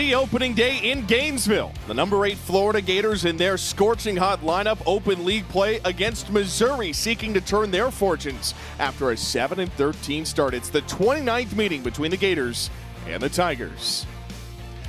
The opening day in Gainesville. The number 8 Florida Gators in their scorching hot lineup open league play against Missouri, seeking to turn their fortunes after a 7-13 start. It's the 29th meeting between the Gators and the Tigers.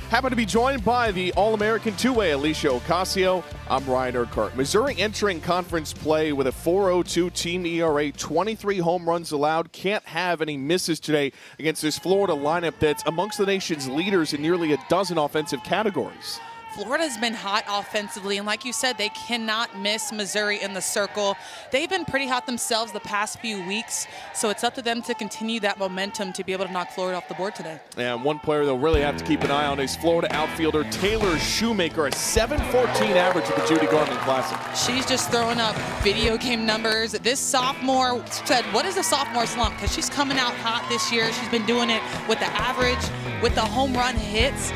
Happy to be joined by the All-American two-way Alicia Ocasio. I'm Ryan Urquhart. Missouri entering conference play with a 4.02 team ERA, 23 home runs allowed. Can't have any misses today against this Florida lineup that's amongst the nation's leaders in nearly a dozen offensive categories. Florida's been hot offensively, and like you said, they cannot miss Missouri in the circle. They've been pretty hot themselves the past few weeks, so it's up to them to continue that momentum to be able to knock Florida off the board today. And one player they'll really have to keep an eye on is Florida outfielder Taylor Shoemaker, a 7.14 average at the Judy Garland Classic. She's just throwing up video game numbers. This sophomore said, what is a sophomore slump? Because she's coming out hot this year. She's been doing it with the average, with the home run hits.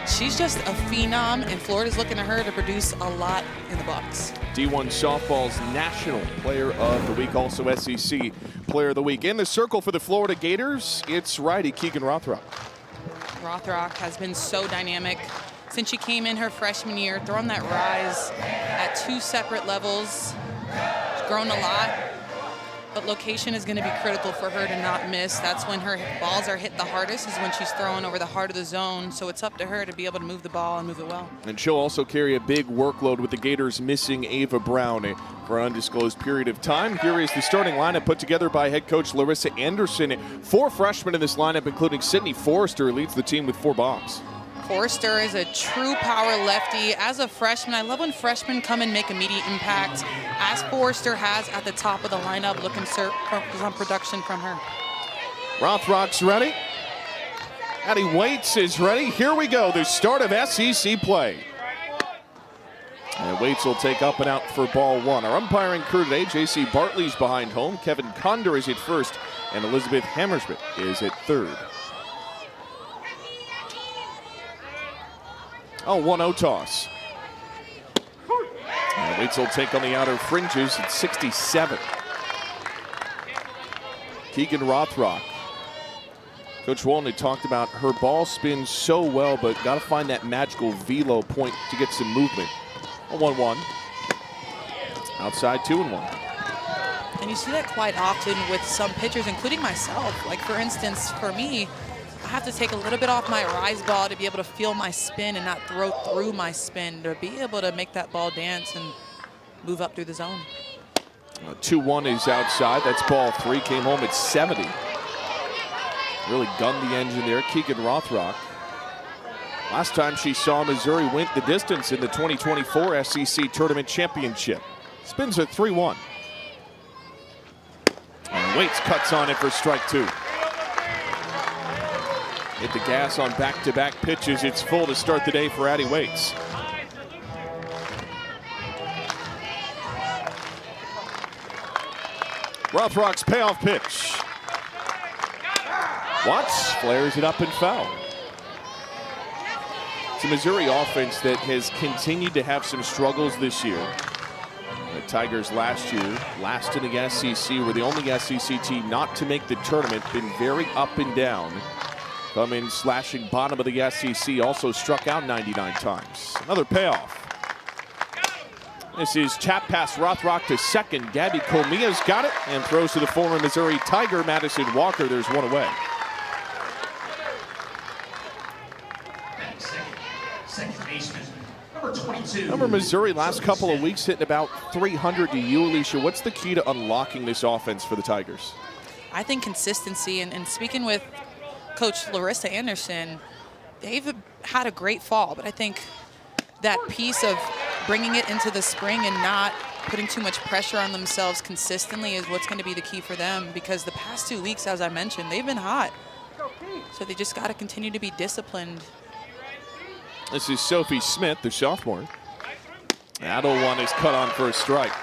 She's just a phenom, and Florida's looking at her to produce a lot in the box. D1 Softball's National Player of the Week, also SEC Player of the Week. In the circle for the Florida Gators, it's righty Keegan Rothrock. Rothrock has been so dynamic since she came in her freshman year, throwing that rise at 2 separate levels. She's grown a lot, but location is going to be critical for her to not miss. That's when her balls are hit the hardest, is when she's throwing over the heart of the zone. So it's up to her to be able to move the ball and move it well. And she'll also carry a big workload with the Gators missing Ava Brown for an undisclosed period of time. Here is the starting lineup put together by head coach Larissa Anderson. 4 freshmen in this lineup, including Sydney Forrester, who leads the team with 4 bombs. Forrester is a true power lefty. As a freshman, I love when freshmen come and make immediate impact, as Forrester has at the top of the lineup, looking for some production from her. Rothrock's ready. Addie Waits is ready. Here we go, the start of SEC play. And Waits will take up and out for ball 1. Our umpiring crew today, J.C. Bartley's behind home. Kevin Conder is at first, and Elizabeth Hammersmith is at third. Oh, 1-0 toss. And Waits will take on the outer fringes at 67. Keegan Rothrock. Coach Walton had talked about her ball spins so well, but got to find that magical velo point to get some movement. A 1-1. Outside 2-1. And you see that quite often with some pitchers, including myself. Like, for instance, for me, I have to take a little bit off my rise ball to be able to feel my spin and not throw through my spin, to be able to make that ball dance and move up through the zone. 2-1 is outside. That's ball 3. Came home at 70. Really gunned the engine there. Keegan Rothrock. Last time she saw Missouri went the distance in the 2024 SEC Tournament Championship. Spins at 3-1. And Waits cuts on it for strike 2. Hit the gas on back-to-back pitches. It's full to start the day for Addie Waits. Rothrock's payoff pitch. Watts flares it up and foul. It's a Missouri offense that has continued to have some struggles this year. The Tigers last year, last in the SEC, were the only SEC team not to make the tournament. Been very up and down. Come in slashing bottom of the SEC, also struck out 99 times. Another payoff. This is tap past Rothrock to second. Gabby Comia's got it and throws to the former Missouri Tiger, Madison Walker. There's one away. Second baseman, number 22. Remember Missouri last couple of weeks hitting about 300 to you, Alicia. What's the key to unlocking this offense for the Tigers? I think consistency, and speaking with Coach Larissa Anderson, they've had a great fall, but I think that piece of bringing it into the spring and not putting too much pressure on themselves consistently is what's going to be the key for them, because the past 2 weeks, as I mentioned, they've been hot. So they just got to continue to be disciplined. This is Sophie Smith, the sophomore. That 0-1 is cut on for a strike.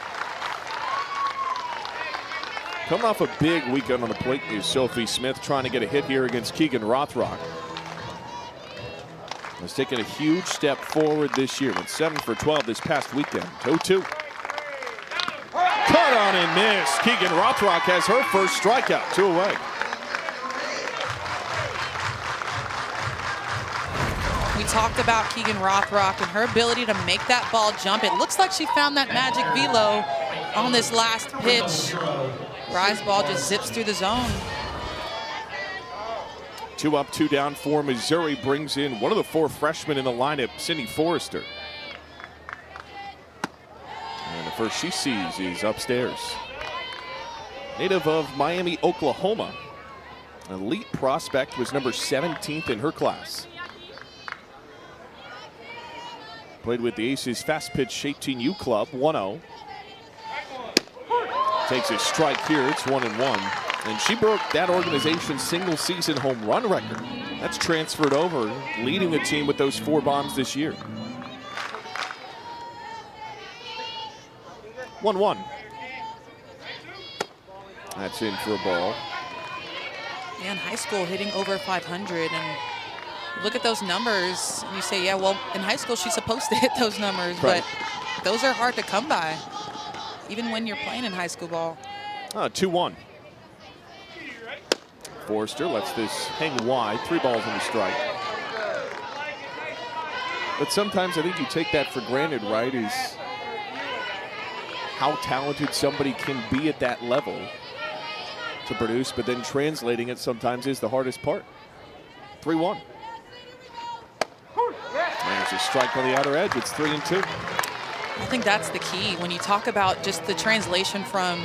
Coming off a big weekend on the plate is Sophie Smith, trying to get a hit here against Keegan Rothrock. Has taken a huge step forward this year. Went 7 for 12 this past weekend. 0-2. Cut on and miss. Keegan Rothrock has her first strikeout. 2 away. talked about Keegan Rothrock and her ability to make that ball jump. It looks like she found that magic velo on this last pitch. Rye's ball just zips through the zone. 2 up, 2 down for Missouri. Brings in one of the 4 freshmen in the lineup, Sydney Forrester. And the first she sees is upstairs. Native of Miami, Oklahoma. Elite prospect, was number 17th in her class. Played with the Aces fast pitch 18U club, 1-0. Takes a strike here, it's 1-1. And she broke that organization's single season home run record. That's transferred over, leading the team with those 4 bombs this year. 1-1. That's in for a ball. Yeah, in high school, hitting over 500. And look at those numbers. And you say, yeah, well, in high school, she's supposed to hit those numbers. Right. But those are hard to come by, even when you're playing in high school ball. 2-1. Forrester lets this hang wide. 3 balls and a strike. But sometimes I think you take that for granted, right? Is how talented somebody can be at that level to produce, but then translating it sometimes is the hardest part. 3-1. There's a strike on the outer edge. It's 3-2. I think that's the key when you talk about just the translation from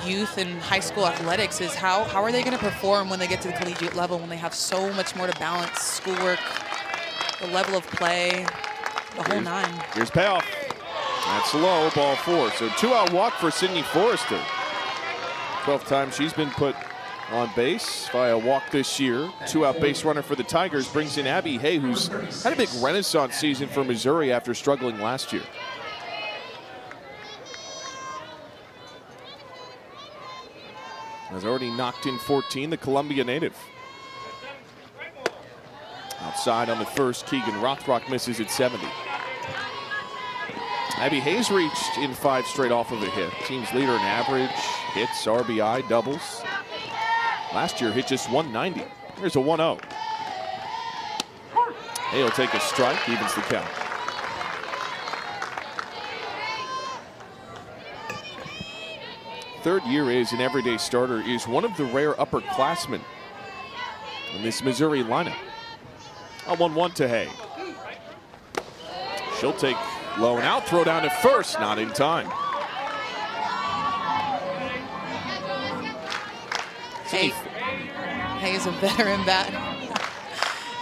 youth and high school athletics is how are they going to perform when they get to the collegiate level, when they have so much more to balance, schoolwork, the level of play, the whole 9. Here's payoff. That's low, ball 4. So 2-out walk for Sydney Forrester. 12th time she's been put on base via walk this year. 2-out base runner for the Tigers. Brings in Abby Hay, who's had a big renaissance season for Missouri after struggling last year. Has already knocked in 14, the Columbia native. Outside on the first, Keegan Rothrock misses at 70. Abby Hayes reached in 5 straight off of a hit. Team's leader in average, hits, RBI, doubles. Last year hit just 190. Here's a 1-0. Hay will take a strike, evens the count. Third year as an everyday starter, is one of the rare upperclassmen in this Missouri lineup. A 1-1 to Hay. She'll take low and out, throw down to first, not in time. Hay is a veteran bat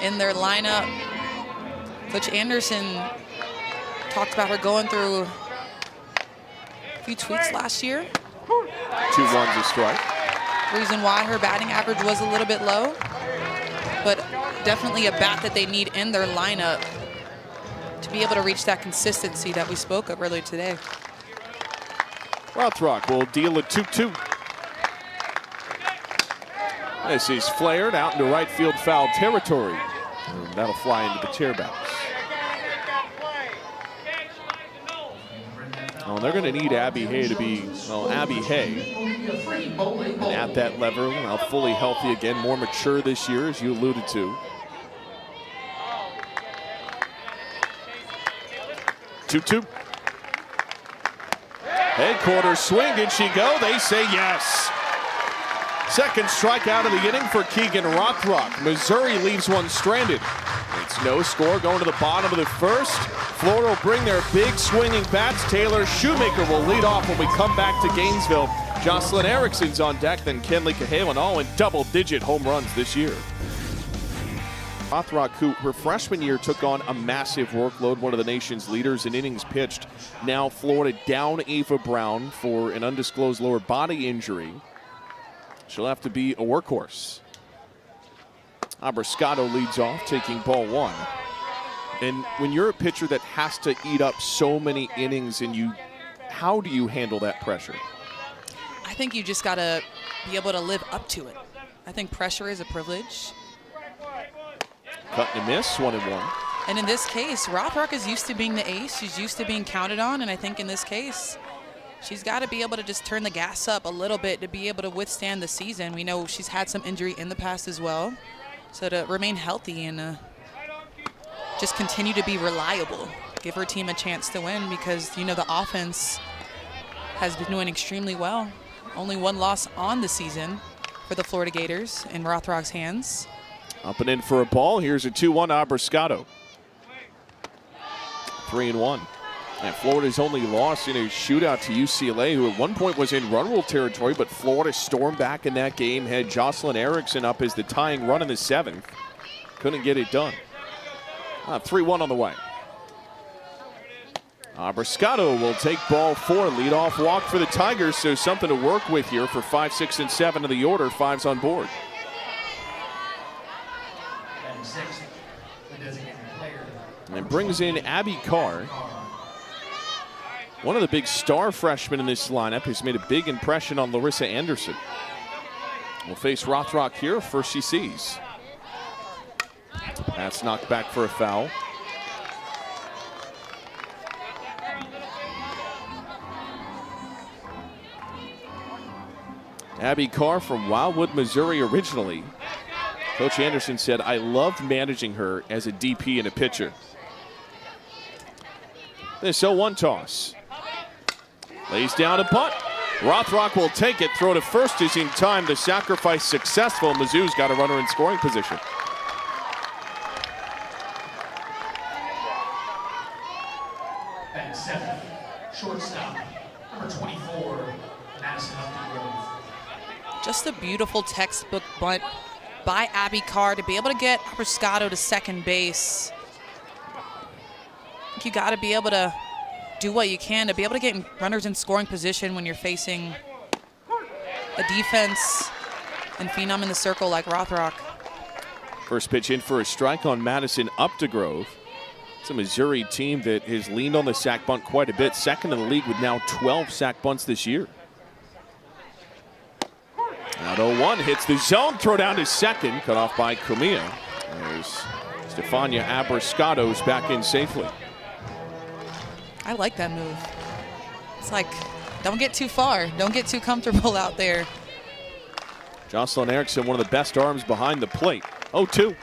in their lineup. Coach Anderson talked about her going through a few tweaks last year. 2-1's a strike. Reason why her batting average was a little bit low, but definitely a bat that they need in their lineup to be able to reach that consistency that we spoke of earlier today. Rothrock will deal a 2-2. This is flared out into right field foul territory. And that'll fly into the chair bounce. Oh, they're going to need Abby Hay to be, well, Abby Hay. And at that level, now fully healthy again, more mature this year, as you alluded to. 2-2. Headquarters swing, did she go? They say yes. Second strikeout of the inning for Keegan Rothrock. Missouri leaves one stranded. It's no score going to the bottom of the first. Florida will bring their big swinging bats. Taylor Shoemaker will lead off when we come back to Gainesville. Jocelyn Erickson's on deck, then Kenley Cahalan, all in double-digit home runs this year. Rothrock, who her freshman year took on a massive workload, one of the nation's leaders in innings pitched. Now Florida down Ava Brown for an undisclosed lower body injury. She'll have to be a workhorse. Abrascato leads off, taking ball 1. And when you're a pitcher that has to eat up so many innings, and how do you handle that pressure? I think you just got to be able to live up to it. I think pressure is a privilege. Cut and a miss, 1-1. And in this case, Rothrock is used to being the ace. She's used to being counted on. And I think in this case, she's got to be able to just turn the gas up a little bit to be able to withstand the season. We know she's had some injury in the past as well. So to remain healthy and just continue to be reliable. Give her team a chance to win because, you know, the offense has been doing extremely well. Only one loss on the season for the Florida Gators in Rothrock's hands. Up and in for a ball. Here's a 2-1 Abbraccato. 3-1. And Florida's only loss in a shootout to UCLA, who at one point was in run rule territory, but Florida stormed back in that game, had Jocelyn Erickson up as the tying run in the 7th. Couldn't get it done. 3-1 on the way. Abbraccato will take ball 4, leadoff walk for the Tigers, so something to work with here for 5, 6, and 7 of the order. 5's on board. And brings in Abby Carr. One of the big star freshmen in this lineup has made a big impression on Larissa Anderson. Will face Rothrock here, first she sees. That's knocked back for a foul. Abby Carr from Wildwood, Missouri originally. Coach Anderson said, I loved managing her as a DP and a pitcher. This 0-1 toss. Lays down a punt. Rothrock will take it. Throw to first is in time. The sacrifice successful. Mizzou's got a runner in scoring position. Batting 7th, shortstop, number 24, Madison Upton. Just a beautiful textbook bunt by Abby Carr to be able to get Abbraccato to second base. I think you got to be able to do what you can to be able to get runners in scoring position when you're facing a defense and phenom in the circle like Rothrock. First pitch in for a strike on Madison Updegrove. It's a Missouri team that has leaned on the sack bunt quite a bit. Second in the league with now 12 sack bunts this year. Now 0-1 hits the zone. Throw down to second. Cut off by Comia. There's Stefania Abbracato's back in safely. I like that move. It's like, don't get too far. Don't get too comfortable out there. Jocelyn Erickson, one of the best arms behind the plate. 0-2.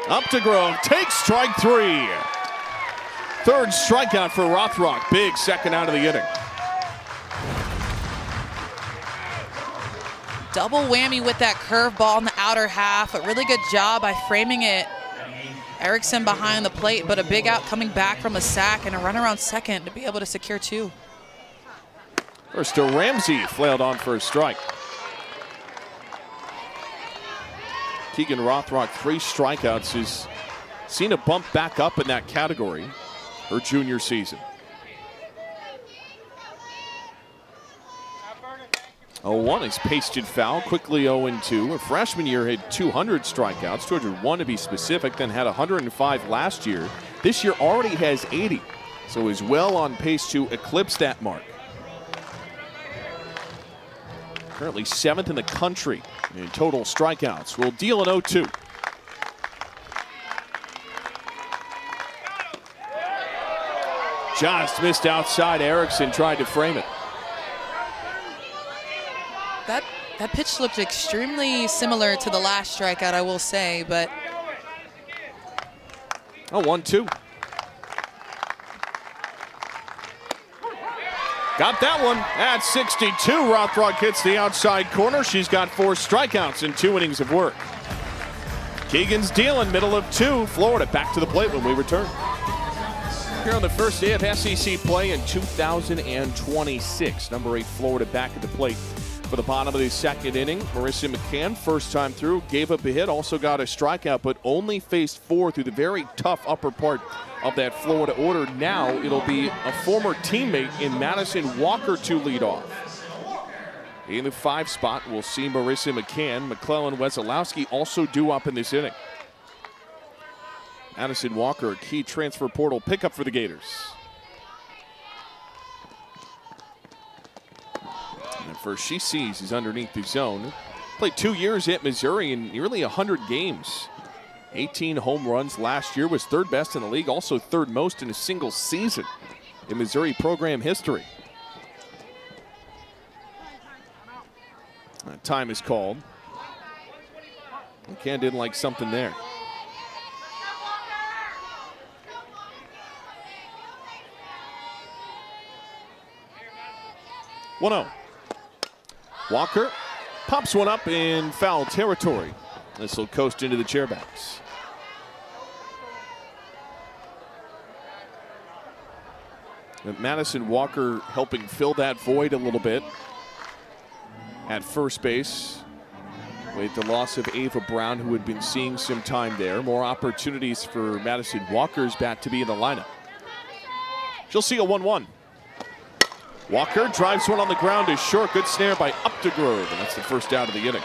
Updegrove takes strike 3. Third strikeout for Rothrock. Big second out of the inning. Double whammy with that curveball in the outer half. A really good job by framing it. Erickson behind the plate, but a big out coming back from a sack and a run around second to be able to secure 2. First to Ramsey, flailed on for a strike. Keegan Rothrock, 3 strikeouts, has seen a bump back up in that category her junior season. 0-1 is pasted foul, quickly 0-2. Her freshman year had 200 strikeouts, 201 to be specific, then had 105 last year. This year already has 80, so is well on pace to eclipse that mark. Currently 7th in the country in total strikeouts. Will deal an 0-2. Just missed outside. Erickson tried to frame it. That pitch looked extremely similar to the last strikeout, I will say, but. 1-2. Got that one at 62. Rothrock hits the outside corner. She's got 4 strikeouts in 2 innings of work. Keegan's dealing, middle of 2. Florida back to the plate when we return. Here on the first day of SEC play in 2026. Number 8 Florida back at the plate for the bottom of the second inning. Marissa McCann, first time through, gave up a hit, also got a strikeout, but only faced 4 through the very tough upper part of that Florida order. Now it'll be a former teammate in Madison Walker to lead off. In the 5 spot, we'll see Marissa McCann. McClellan Wesolowski also due up in this inning. Madison Walker, a key transfer portal pickup for the Gators. And first she sees is underneath the zone. Played 2 years at Missouri in nearly 100 games. 18 home runs last year, was 3rd best in the league, also 3rd most in a single season in Missouri program history. Time is called. McCann didn't like something there. 1-0. Walker pops one up in foul territory. This will coast into the chairbacks. Madison Walker helping fill that void a little bit at first base with the loss of Ava Brown, who had been seeing some time there. More opportunities for Madison Walker's bat to be in the lineup. She'll see a 1-1. Walker drives one on the ground is short. Good snare by Updegrove, and that's the first out of the inning.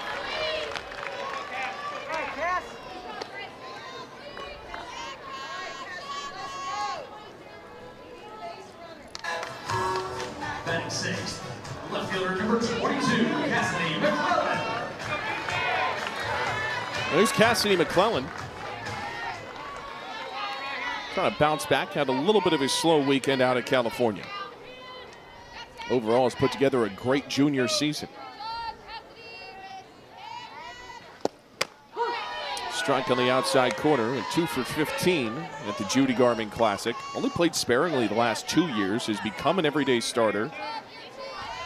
Batting sixth, left fielder number 22, Cassidy McClellan. There's Cassidy McClellan. Trying to bounce back, had a little bit of a slow weekend out of California. Overall, has put together a great junior season. Strike on the outside corner and 2 for 15 at the Judy Garmin Classic. Only played sparingly the last 2 years, has become an everyday starter.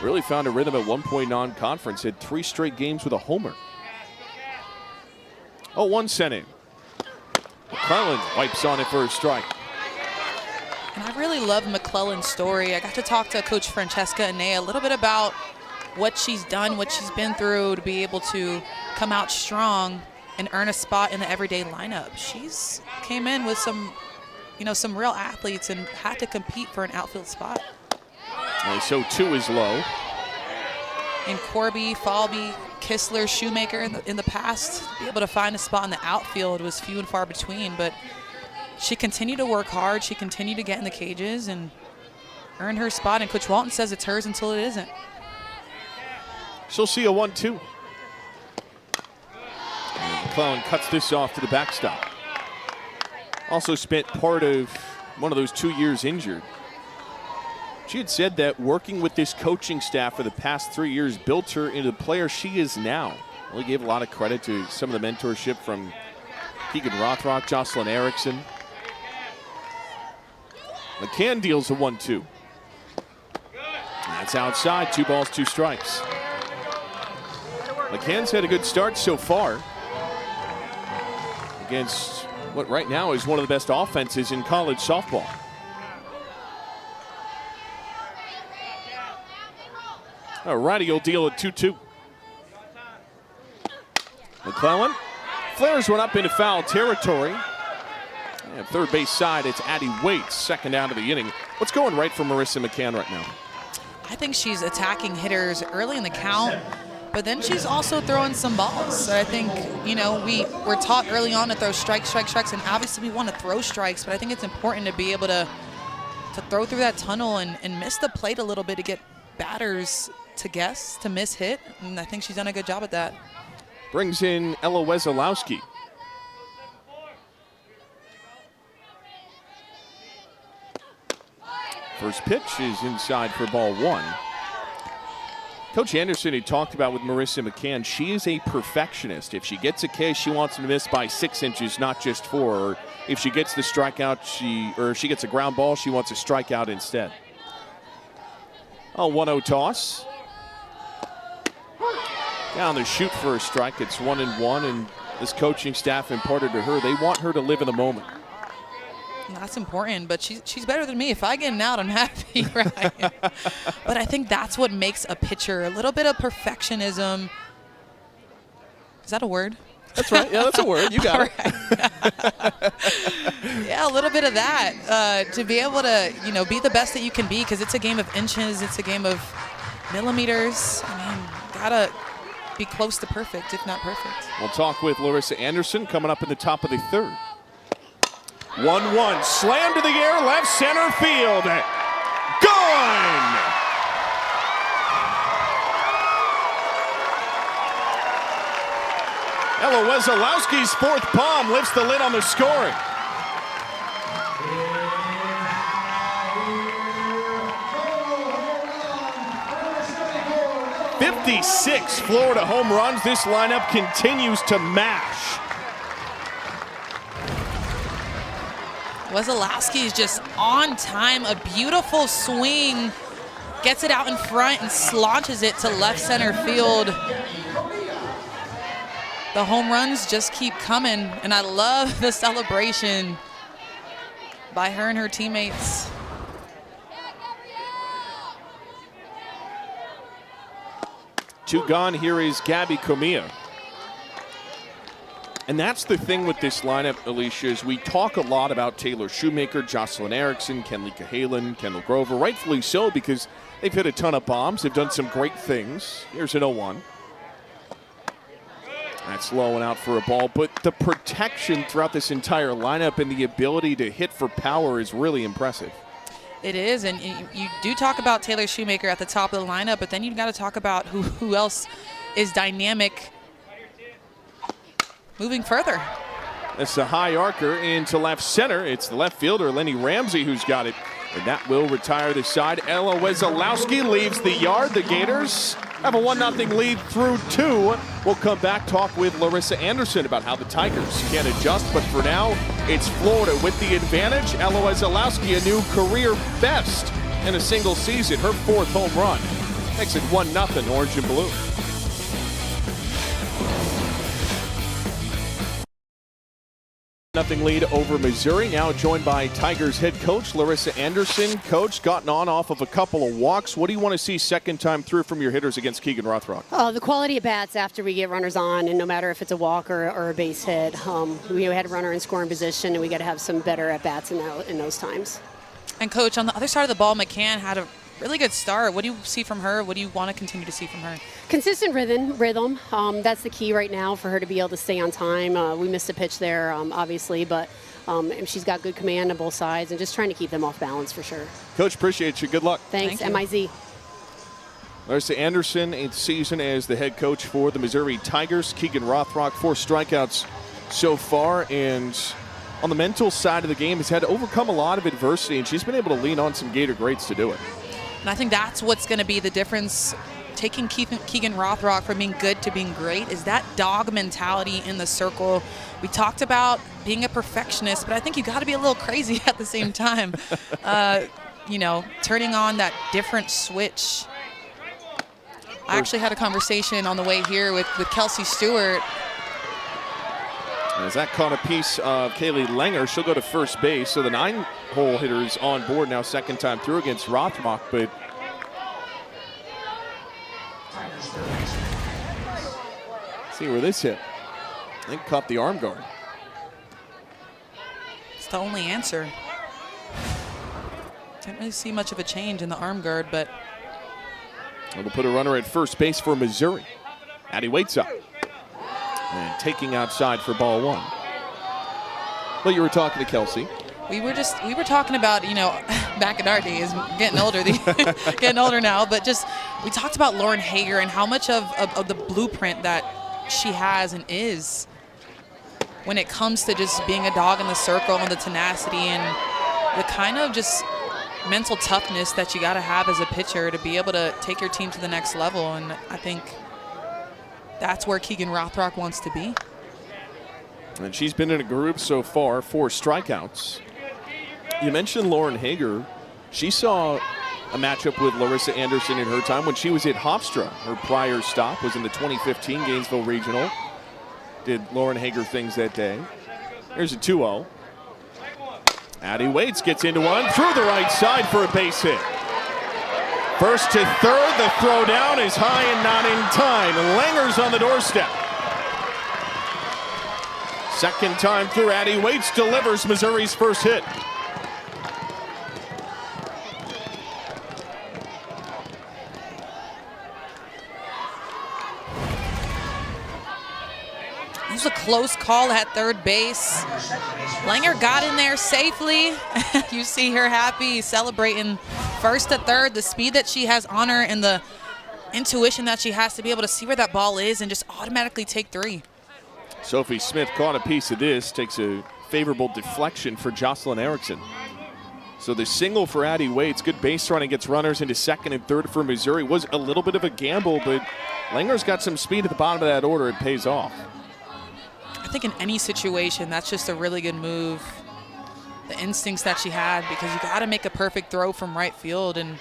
Really found a rhythm at one point non-conference, had 3 straight games with a homer. 0-1 sent in. McClellan wipes on it for a strike. And I really love McClellan's story. I got to talk to Coach Francesca Anea a little bit about what she's done, what she's been through to be able to come out strong and earn a spot in the everyday lineup. She's came in with some real athletes and had to compete for an outfield spot. And so 2 is low. And Corby, Falby, Kistler, Shoemaker in the past, to be able to find a spot in the outfield was few and far between, but she continued to work hard. She continued to get in the cages and earn her spot, and Coach Walton says it's hers until it isn't. She'll see a 1-2. McClellan cuts this off to the backstop. Also spent part of one of those 2 years injured. She had said that working with this coaching staff for the past 3 years built her into the player she is now. Really gave a lot of credit to some of the mentorship from Keegan Rothrock, Jocelyn Erickson. McCann deals a 1-2. That's outside, 2 balls, 2 strikes. McCann's had a good start so far against what right now is one of the best offenses in college softball. All righty, he'll deal a 2-2. McClellan flares one up into foul territory. And third base side, it's Addie Waits, second out of the inning. What's going right for Marissa McCann right now? I think she's attacking hitters early in the count, but then she's also throwing some balls. So I think, we're taught early on to throw strikes, and obviously we want to throw strikes, but I think it's important to be able to throw through that tunnel and miss the plate a little bit to get batters to guess, to miss hit, and I think she's done a good job at that. Brings in Ella Wesolowski. First pitch is inside for ball 1. Coach Anderson had talked about with Marissa McCann, she is a perfectionist. If she gets a K, she wants to miss by 6 inches, not just 4. Or if she gets the strikeout, if she gets a ground ball, she wants a strikeout instead. A 1-0 toss. Down the chute for a strike. It's 1-1, and this coaching staff imparted to her, they want her to live in the moment. That's important, but she's better than me. If I get an out, I'm happy, right? But I think that's what makes a pitcher, a little bit of perfectionism. Is that a word? That's right. Yeah, that's a word. You got it. Yeah, a little bit of that. To be able to, be the best that you can be, because it's a game of inches. It's a game of millimeters. I mean, gotta be close to perfect, if not perfect. We'll talk with Larissa Anderson coming up in the top of the third. 1-1, slam to the air, left center field. Gone! Ella Wesolowski's 4th palm lifts the lid on the scoring. '56 Florida home runs. This lineup continues to mash. Wesolowski is just on time, a beautiful swing gets it out in front and launches it to left center field. The home runs just keep coming, and I love the celebration by her and her teammates. Two gone. Here is Gabby Comia. And that's the thing with this lineup, Alicia, is we talk a lot about Taylor Shoemaker, Jocelyn Erickson, Kenleigh Cahalan, Kendall Grover, rightfully so, because they've hit a ton of bombs. They've done some great things. Here's an 0-1. That's low and out for a ball, but the protection throughout this entire lineup and the ability to hit for power is really impressive. It is, and you do talk about Taylor Shoemaker at the top of the lineup, but then you've got to talk about who else is dynamic moving further. That's a high arcer into left center. It's the left fielder, Lenny Ramsey, who's got it. And that will retire the side. Ella Wesolowski leaves the yard. The Gators have a 1-0 lead through 2. We'll come back, talk with Larissa Anderson about how the Tigers can adjust. But for now, it's Florida with the advantage. Ella Wesolowski, a new career best in a single season. Her 4th home run makes it 1-0 Orange and Blue. Nothing lead over Missouri, now joined by Tigers head coach Larissa Anderson. Coach, gotten on off of a couple of walks. What do you want to see second time through from your hitters against Keegan Rothrock? The quality of bats after we get runners on, and no matter if it's a walk or a base hit. We had a runner in scoring position, and we got to have some better at-bats in those times. And Coach, on the other side of the ball, McCann had a really good start. What do you see from her? What do you want to continue to see from her? Consistent rhythm. That's the key right now for her to be able to stay on time. We missed a pitch there, obviously, but she's got good command on both sides and just trying to keep them off balance for sure. Coach, appreciate you. Good luck. Thanks, Thank MIZ. Larissa Anderson, 8th season as the head coach for the Missouri Tigers. Keegan Rothrock, 4 strikeouts so far, and on the mental side of the game has had to overcome a lot of adversity, and she's been able to lean on some Gator greats to do it. And I think that's what's going to be the difference, taking Keegan Rothrock from being good to being great, is that dog mentality in the circle. We talked about being a perfectionist, but I think you got to be a little crazy at the same time. Turning on that different switch. I actually had a conversation on the way here with Kelsey Stewart. As that caught a piece of Kaylee Langer, she'll go to first base. So the 9-hole hitter is on board now, second time through against Rothrock. But see where this hit. I think caught the arm guard. It's the only answer. Didn't really see much of a change in the arm guard, but it'll put a runner at first base for Missouri. Addie Waits up. And taking outside for ball 1. Well, you were talking to Kelsey. We were talking about, back in our days, getting older now, but just we talked about Lauren Hager and how much of the blueprint that she has and is when it comes to just being a dog in the circle and the tenacity and the kind of just mental toughness that you got to have as a pitcher to be able to take your team to the next level. And I think that's where Keegan Rothrock wants to be. And she's been in a group so far, 4 strikeouts. You mentioned Lauren Hager. She saw a matchup with Larissa Anderson in her time when she was at Hofstra. Her prior stop was in the 2015 Gainesville Regional. Did Lauren Hager things that day. Here's a 2-0. Addie Waits gets into one through the right side for a base hit. First to third, the throw down is high and not in time. Langer's on the doorstep. Second time through, Addie Waits delivers Missouri's first hit. It was a close call at third base. Langer got in there safely. You see her happy, celebrating first to third, the speed that she has on her and the intuition that she has to be able to see where that ball is and just automatically take 3. Sophie Smith caught a piece of this, takes a favorable deflection for Jocelyn Erickson. So the single for Addie Waits, good base running, gets runners into second and third for Missouri. Was a little bit of a gamble, but Langer's got some speed at the bottom of that order. It pays off. I think in any situation, that's just a really good move. The instincts that she had, because you got to make a perfect throw from right field, and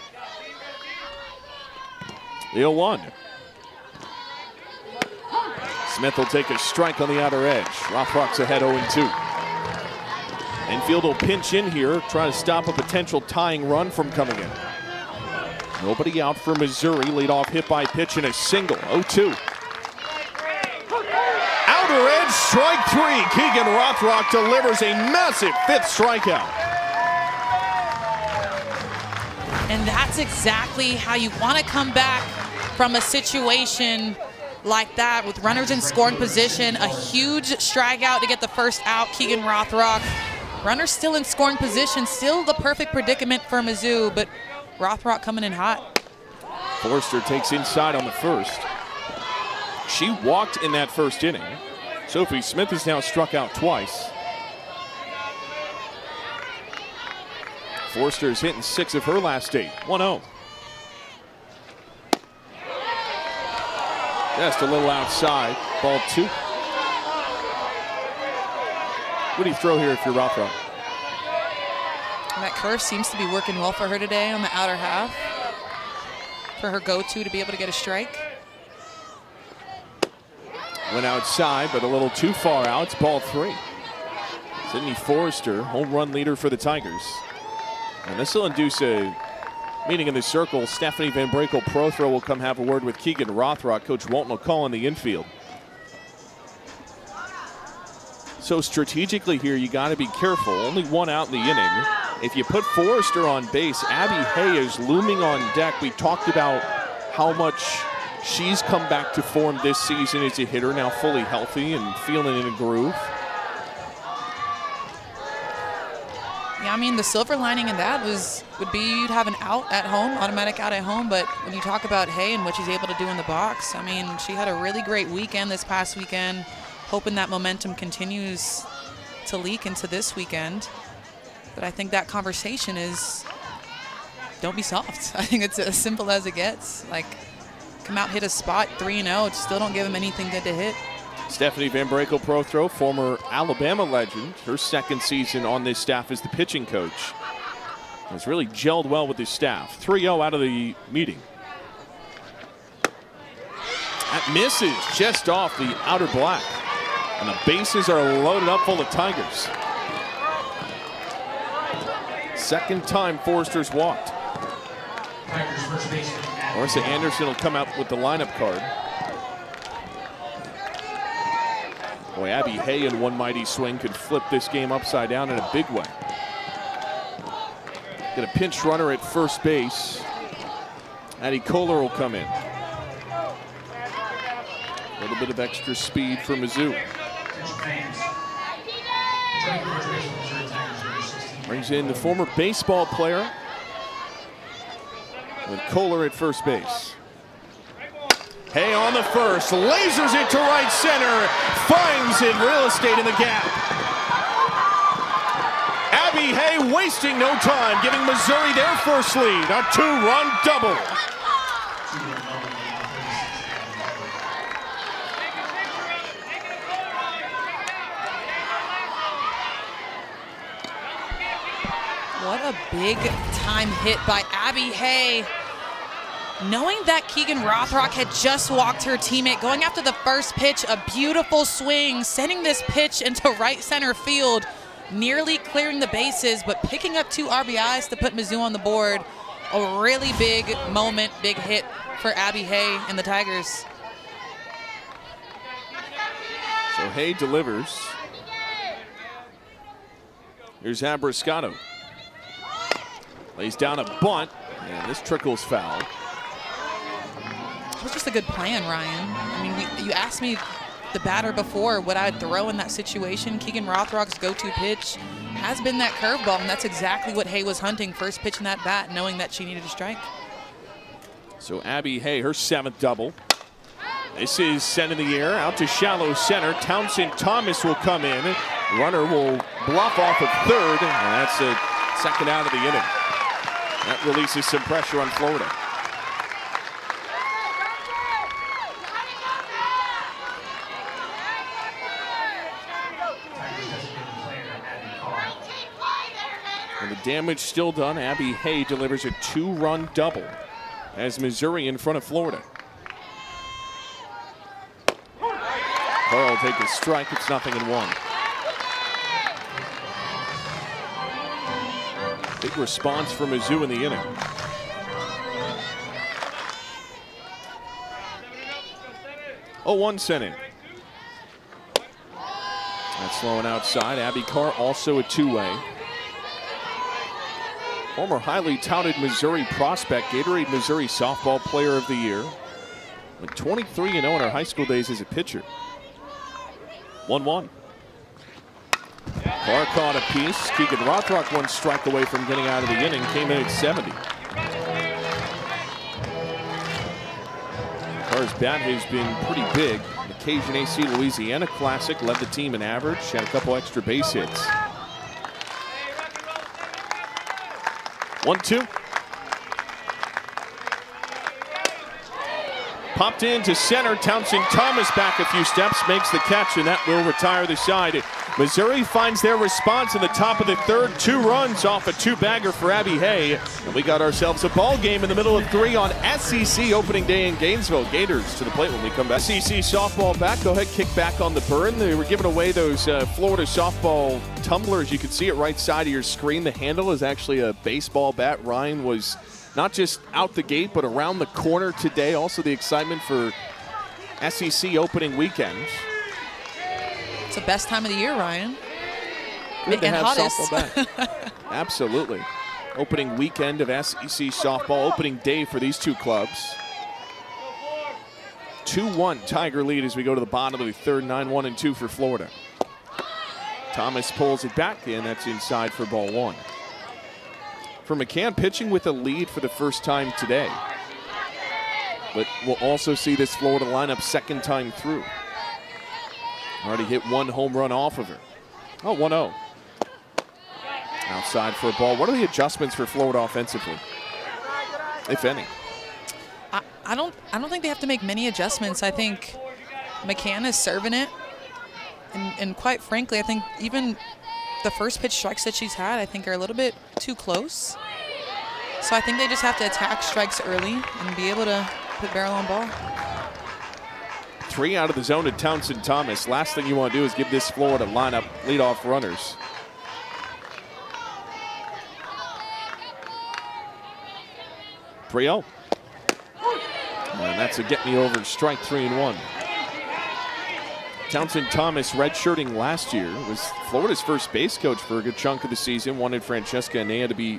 The 0-1. Smith will take a strike on the outer edge. Rothrock's ahead 0-2. Infield will pinch in here, try to stop a potential tying run from coming in. Nobody out for Missouri. Leadoff hit by pitch and a single. 0-2. Outer edge, strike 3. Keegan Rothrock delivers a massive 5th strikeout. And that's exactly how you want to come back from a situation like that with runners in scoring position. A huge strikeout to get the first out. Keegan Rothrock. Runners still in scoring position. Still the perfect predicament for Mizzou, but Rothrock coming in hot. Forster takes inside on the first. She walked in that first inning. Sophie Smith has now struck out twice. Forster's hitting 6 of her last 8. 1-0. Just a little outside. Ball 2. What do you throw here if you're Rothrock? That curve seems to be working well for her today on the outer half. For her go-to to be able to get a strike. Went outside, but a little too far out. It's ball 3. Sydney Forster, home run leader for the Tigers. And this will induce a meeting in the circle. Stephanie Van Brakel, pro throw, will come have a word with Keegan Rothrock. Coach Walton will call in the infield. So strategically here, you got to be careful. Only 1 out in the inning. If you put Forster on base, Abby Hay is looming on deck. We talked about how much she's come back to form this season as a hitter, now fully healthy and feeling in a groove. Yeah, I mean, the silver lining in that would be you'd have an out at home, automatic out at home. But when you talk about Hay and what she's able to do in the box, I mean, she had a really great weekend this past weekend. Hoping that momentum continues to leak into this weekend. But I think that conversation is, don't be soft. I think it's as simple as it gets. Like, come out, hit a spot, 3-0, still don't give them anything good to hit. Stephanie Van Brakel, pro throw, former Alabama legend. Her second season on this staff as the pitching coach. Has really gelled well with his staff. 3-0 out of the meeting. That misses just off the outer black. And the bases are loaded up full of Tigers. Second time Forster's walked. Tigers first baseman. Marissa Anderson will come out with the lineup card. Boy, Abby Hay in one mighty swing could flip this game upside down in a big way. Get a pinch runner at first base. Addie Kohler will come in. A little bit of extra speed for Mizzou. Brings in the former baseball player with Kohler at first base. Hay on the first, lasers it to right center, finds it, real estate in the gap. Abby Hay wasting no time, giving Missouri their first lead, a 2-run double. What a big time hit by Abby Hay. Knowing that Keegan Rothrock had just walked her teammate, going after the first pitch, a beautiful swing, sending this pitch into right center field, nearly clearing the bases, but picking up 2 RBIs to put Mizzou on the board. A really big moment, big hit for Abby Hay and the Tigers. So Hay delivers. Here's Abrascato. Lays down a bunt, and this trickles foul. It was just a good plan, Ryan. I mean, you asked me the batter before what I'd throw in that situation. Keegan Rothrock's go-to pitch has been that curveball, and that's exactly what Hay was hunting. First pitch in that bat, knowing that she needed a strike. So Abby Hay, her 7th double. This is sent in the air, out to shallow center. Townsend Thomas will come in. Runner will bluff off of third, and that's a second out of the inning. That releases some pressure on Florida. And the damage still done. Abby Hay delivers a 2-run double. as Missouri in front of Florida. Carr will take a strike. It's 0-1. Big response from Mizzou in the inning. Oh, 1 sent in. That's slowing outside. Abby Carr also a two-way. Former highly touted Missouri prospect, Gatorade Missouri Softball Player of the Year. Went 23-0 in her high school days as a pitcher. 1-1. Carr caught a piece. Keegan Rothrock 1 strike away from getting out of the inning. Came in at 70. Carr's bat has been pretty big. The Cajun AC Louisiana Classic led the team in average. Had a couple extra base hits. 1-2. Popped into center. Townsend Thomas back a few steps, makes the catch, and that will retire the side. Missouri finds their response in the top of the third. 2 runs off a 2-bagger for Abby Hay. And we got ourselves a ball game in the middle of 3 on SEC opening day in Gainesville. Gators to the plate when we come back. SEC softball back. Go ahead, kick back on the burn. They were giving away those Florida softball tumblers. You can see it right side of your screen. The handle is actually a baseball bat. Ryan was not just out the gate, but around the corner today. Also the excitement for SEC opening weekend. It's the best time of the year, Ryan. Good to and have hottest. softball back. Absolutely. Opening weekend of SEC softball, opening day for these two clubs. 2-1 Tiger lead as we go to the bottom of the third. 9-1-2 for Florida. Thomas pulls it back, and that's inside for ball 1. For McCann, pitching with a lead for the first time today. But we'll also see this Florida lineup second time through. Already hit 1 home run off of her. Oh, 1-0. Outside for a ball. What are the adjustments for Florida offensively, if any? I don't think they have to make many adjustments. I think McCann is serving it. And quite frankly, I think even the first pitch strikes that she's had, I think are a little bit too close. So I think they just have to attack strikes early and be able to put barrel on ball. 3 out of the zone to Townsend Thomas. Last thing you want to do is give this Florida lineup leadoff runners. Brio. And that's a get me over strike. 3-1. Townsend Thomas redshirting last year, was Florida's first base coach for a good chunk of the season. Wanted Francesca Anea to be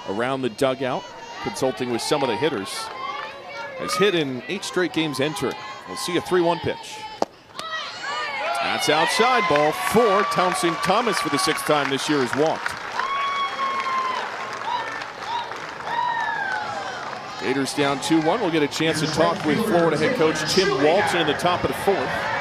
around the dugout, consulting with some of the hitters. Has hit in 8 straight games entering. We'll see a 3-1 pitch. That's outside, ball 4. Townsend Thomas for the 6th time this year has walked. Gators down 2-1. We'll get a chance to talk with Florida head coach Tim Walton in the top of the 4th.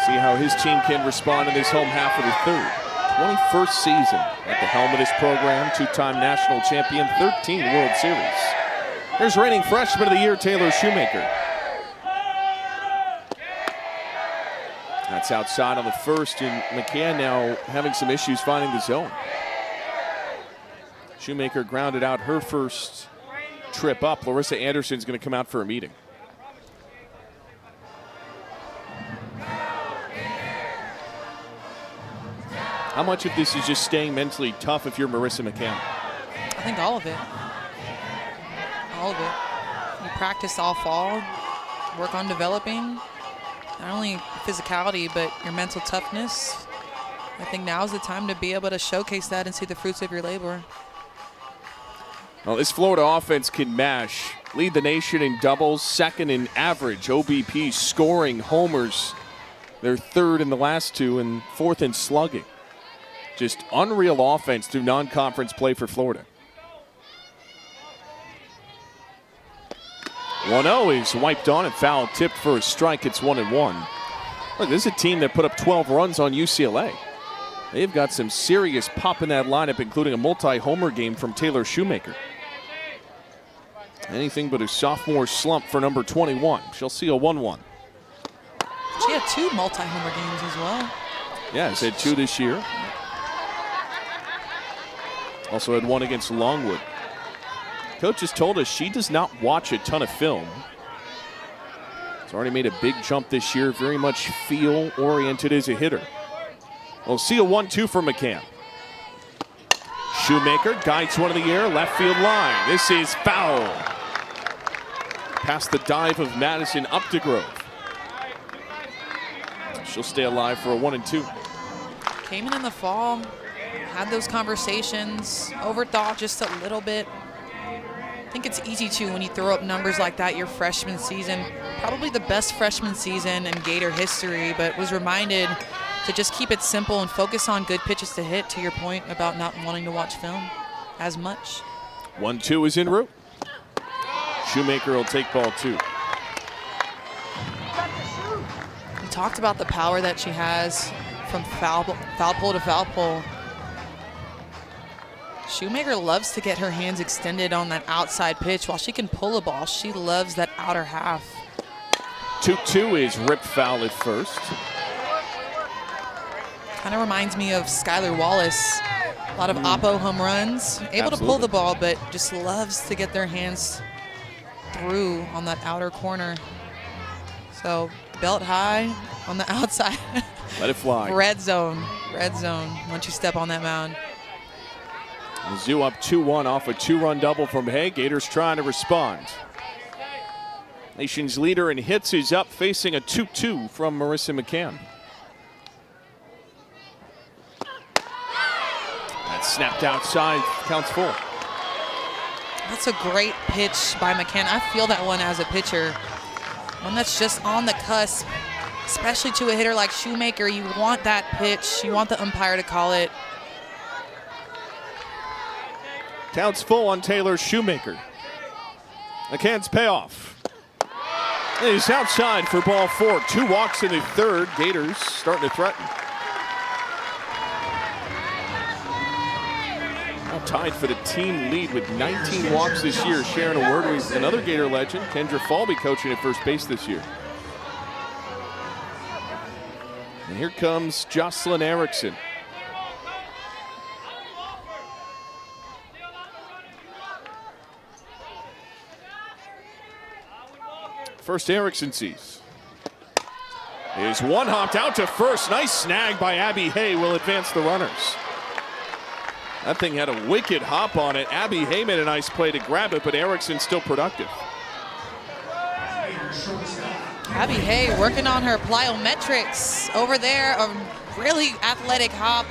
See how his team can respond in this home half of the 3rd. 21st season at the helm of this program, 2-time national champion, 13 World Series. Here's reigning freshman of the year, Taylor Shoemaker. That's outside on the 1st, and McCann now having some issues finding the zone. Shoemaker grounded out her first trip up. Larissa Anderson's going to come out for a meeting. How much of this is just staying mentally tough if you're Marissa McCann? I think all of it. All of it. You practice all fall, work on developing not only physicality, but your mental toughness. I think now is the time to be able to showcase that and see the fruits of your labor. Well, this Florida offense can mash. Lead the nation in doubles, 2nd in average OBP scoring, homers. They're 3rd in the last 2 and 4th in slugging. Just unreal offense through non-conference play for Florida. 1-0 is wiped on and foul tipped for a strike. It's 1-1. Look, this is a team that put up 12 runs on UCLA. They've got some serious pop in that lineup, including a multi-homer game from Taylor Shoemaker. Anything but a sophomore slump for number 21. She'll see a 1-1. She had 2 multi-homer games as well. Yeah, she's had 2 this year. Also had 1 against Longwood. Coach has told us she does not watch a ton of film. She's already made a big jump this year, very much feel-oriented as a hitter. We'll see a 1-2 from McCann. Shoemaker guides one in the air, left field line. This is foul. Past the dive of Madison up to Grove. She'll stay alive for a 1-2. Came in the fall, had those conversations, overthought just a little bit. I think it's easy to when you throw up numbers like that your freshman season. Probably the best freshman season in Gator history, but was reminded to just keep it simple and focus on good pitches to hit, to your point about not wanting to watch film as much. 1-2 is en route. Shoemaker will take ball 2. We talked about the power that she has from foul pole to foul pole. Shoemaker loves to get her hands extended on that outside pitch. While she can pull a ball, she loves that outer half. 2-2 is ripped foul at first. Kind of reminds me of Skylar Wallace. A lot of oppo home runs. Able to pull the ball, but just loves to get their hands through on that outer corner. So belt high on the outside. Let it fly. Red zone once you step on that mound. Mizzou up 2-1 off a 2-run double from Hay. Gators trying to respond. Nation's leader in hits is up, facing a 2-2 from Marissa McCann. That snapped outside, counts full. That's a great pitch by McCann. I feel that one as a pitcher. One that's just on the cusp, especially to a hitter like Shoemaker. You want that pitch. You want the umpire to call it. Counts full on Taylor Shoemaker. McCann's payoff. He's outside for ball 4. 2 walks in the third. Gators starting to threaten. Now tied for the team lead with 19 walks this year. Sharing a word with another Gator legend, Kendra Falby, coaching at first base this year. And here comes Jocelyn Erickson. First Erickson sees. Is one hopped out to first. Nice snag by Abby Hay, will advance the runners. That thing had a wicked hop on it. Abby Hay made a nice play to grab it, but Erickson still productive. Abby Hay working on her plyometrics over there. A really athletic hop.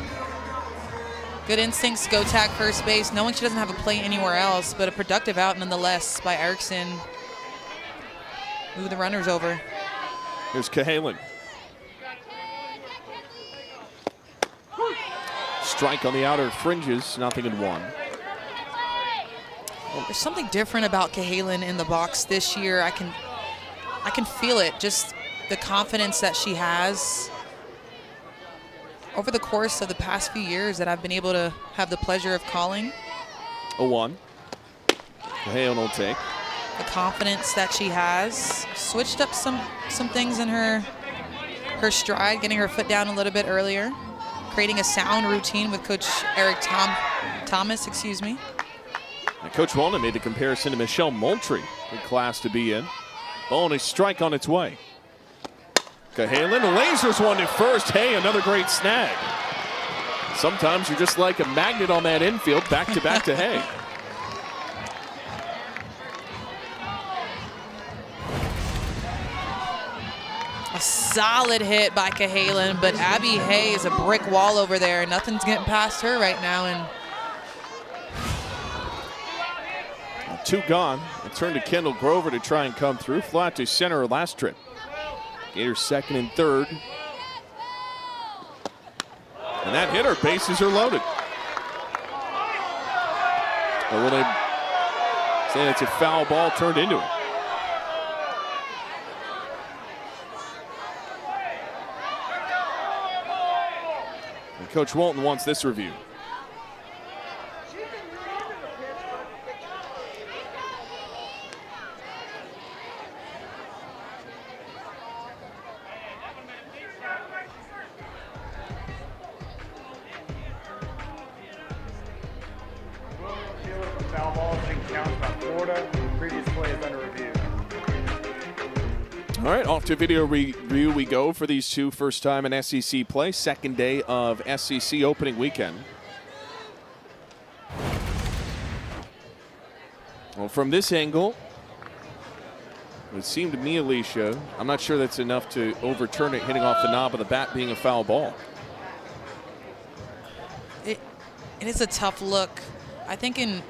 Good instincts, go tag first base, knowing she doesn't have a play anywhere else, but a productive out nonetheless by Erickson. Move the runners over. Here's Cahalan. Strike on the outer fringes, 0-1. There's something different about Cahalan in the box this year. I can feel it, just the confidence that she has over the course of the past few years that I've been able to have the pleasure of calling. 0-1. Cahalan will take. The confidence that she has. Switched up some things in her stride, getting her foot down a little bit earlier, creating a sound routine with Coach Eric Thomas. And Coach Walden made the comparison to Michelle Moultrie, good class to be in. Ball and a strike on its way. Cahalan lasers one to first. Hey, another great snag. Sometimes you're just like a magnet on that infield, back to Hay. A solid hit by Cahalan, but Abby Hay is a brick wall over there. Nothing's getting past her right now. And 2 gone. A turn to Kendall Grover to try and come through. Flat to center her last trip. Gators second and third. And that hit her. Bases are loaded. Or will they say it's a foul ball turned into it? And Coach Walton wants this review. Foul ball, count about Florida. Previous play is under review. All right, off to video review we go for these two first time in SEC play. Second day of SEC opening weekend. Well, from this angle, it seemed to me, Alicia, I'm not sure that's enough to overturn it hitting off the knob of the bat being a foul ball. It is a tough look. I think in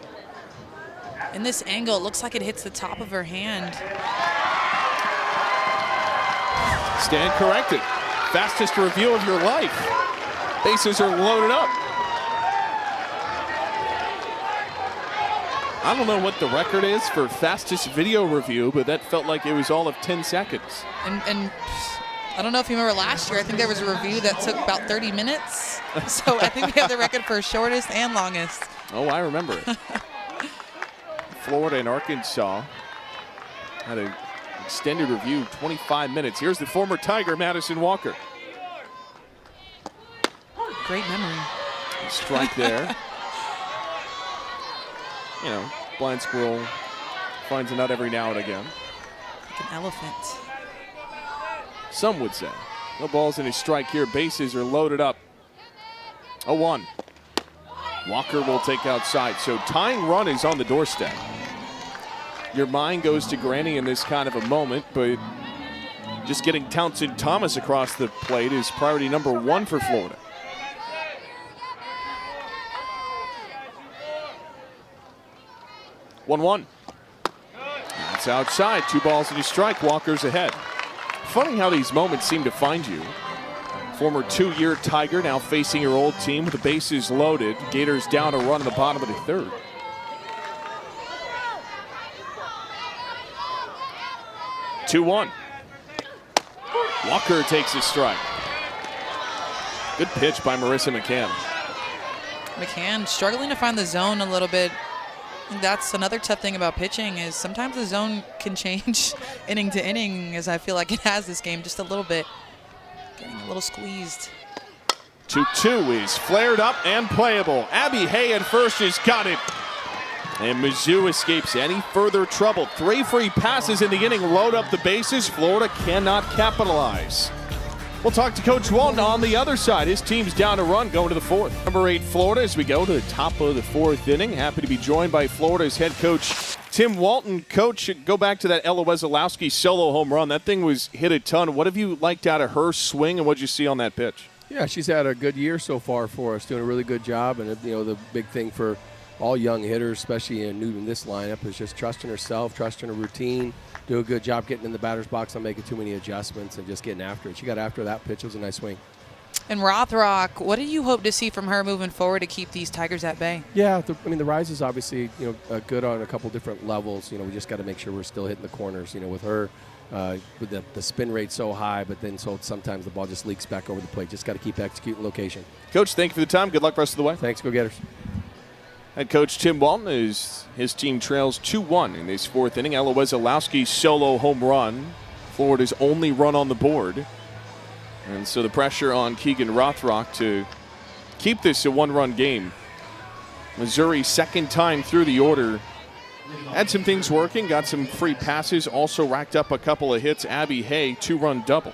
this angle, it looks like it hits the top of her hand. Stand corrected. Fastest review of your life. Bases are loaded up. I don't know what the record is for fastest video review, but that felt like it was all of 10 seconds. And I don't know if you remember last year, I think there was a review that took about 30 minutes. So I think we have the record for shortest and longest. Oh, I remember it. Florida and Arkansas had an extended review, 25 minutes. Here's the former Tiger, Madison Walker. Great memory. Strike there. You know, blind squirrel finds a nut every now and again. Like an elephant. Some would say. No balls in his strike here. Bases are loaded up. 0-1. Walker will take outside. So tying run is on the doorstep. Your mind goes to Granny in this kind of a moment, but just getting Townsend Thomas across the plate is priority number one for Florida. One. That's outside. 2 balls and a strike. Walker's ahead. Funny how these moments seem to find you. Former 2-year Tiger now facing her old team with the bases loaded. Gators down a run in the bottom of the third. Two-1. Walker takes a strike. Good pitch by Marissa McCann. McCann struggling to find the zone a little bit. That's another tough thing about pitching is sometimes the zone can change inning to inning, as I feel like it has this game just a little bit. Getting a little squeezed. 2-2 is flared up and playable. Abby Hay at first has got it. And Mizzou escapes any further trouble. 3 free passes in the inning load up the bases. Florida cannot capitalize. We'll talk to Coach Walton on the other side. His team's down a run going to the 4th. Number 8, Florida, as we go to the top of the 4th inning. Happy to be joined by Florida's head coach, Tim Walton. Coach, go back to that Ella Wesolowski solo home run. That thing was hit a ton. What have you liked out of her swing, and what did you see on that pitch? Yeah, she's had a good year so far for us, doing a really good job. And, you know, the big thing for all young hitters, especially in this lineup, is just trusting herself, trusting her routine, do a good job getting in the batter's box, not making too many adjustments, and just getting after it. She got after that pitch. It was a nice swing. And Rothrock, what do you hope to see from her moving forward to keep these Tigers at bay? Yeah, the rise is obviously, you know, good on a couple different levels. You know, we just got to make sure we're still hitting the corners. You know, with her, with the spin rate so high, but then sometimes the ball just leaks back over the plate. Just got to keep executing location. Coach, thank you for the time. Good luck rest of the way. Thanks. Go Gators. Head coach Tim Walton, is his team trails 2-1 in this 4th inning. Ella Wesolowski's solo home run, Florida's only run on the board. And so the pressure on Keegan Rothrock to keep this a 1-run game. Missouri, second time through the order, had some things working, got some free passes, also racked up a couple of hits. Abby Hay, 2-run double.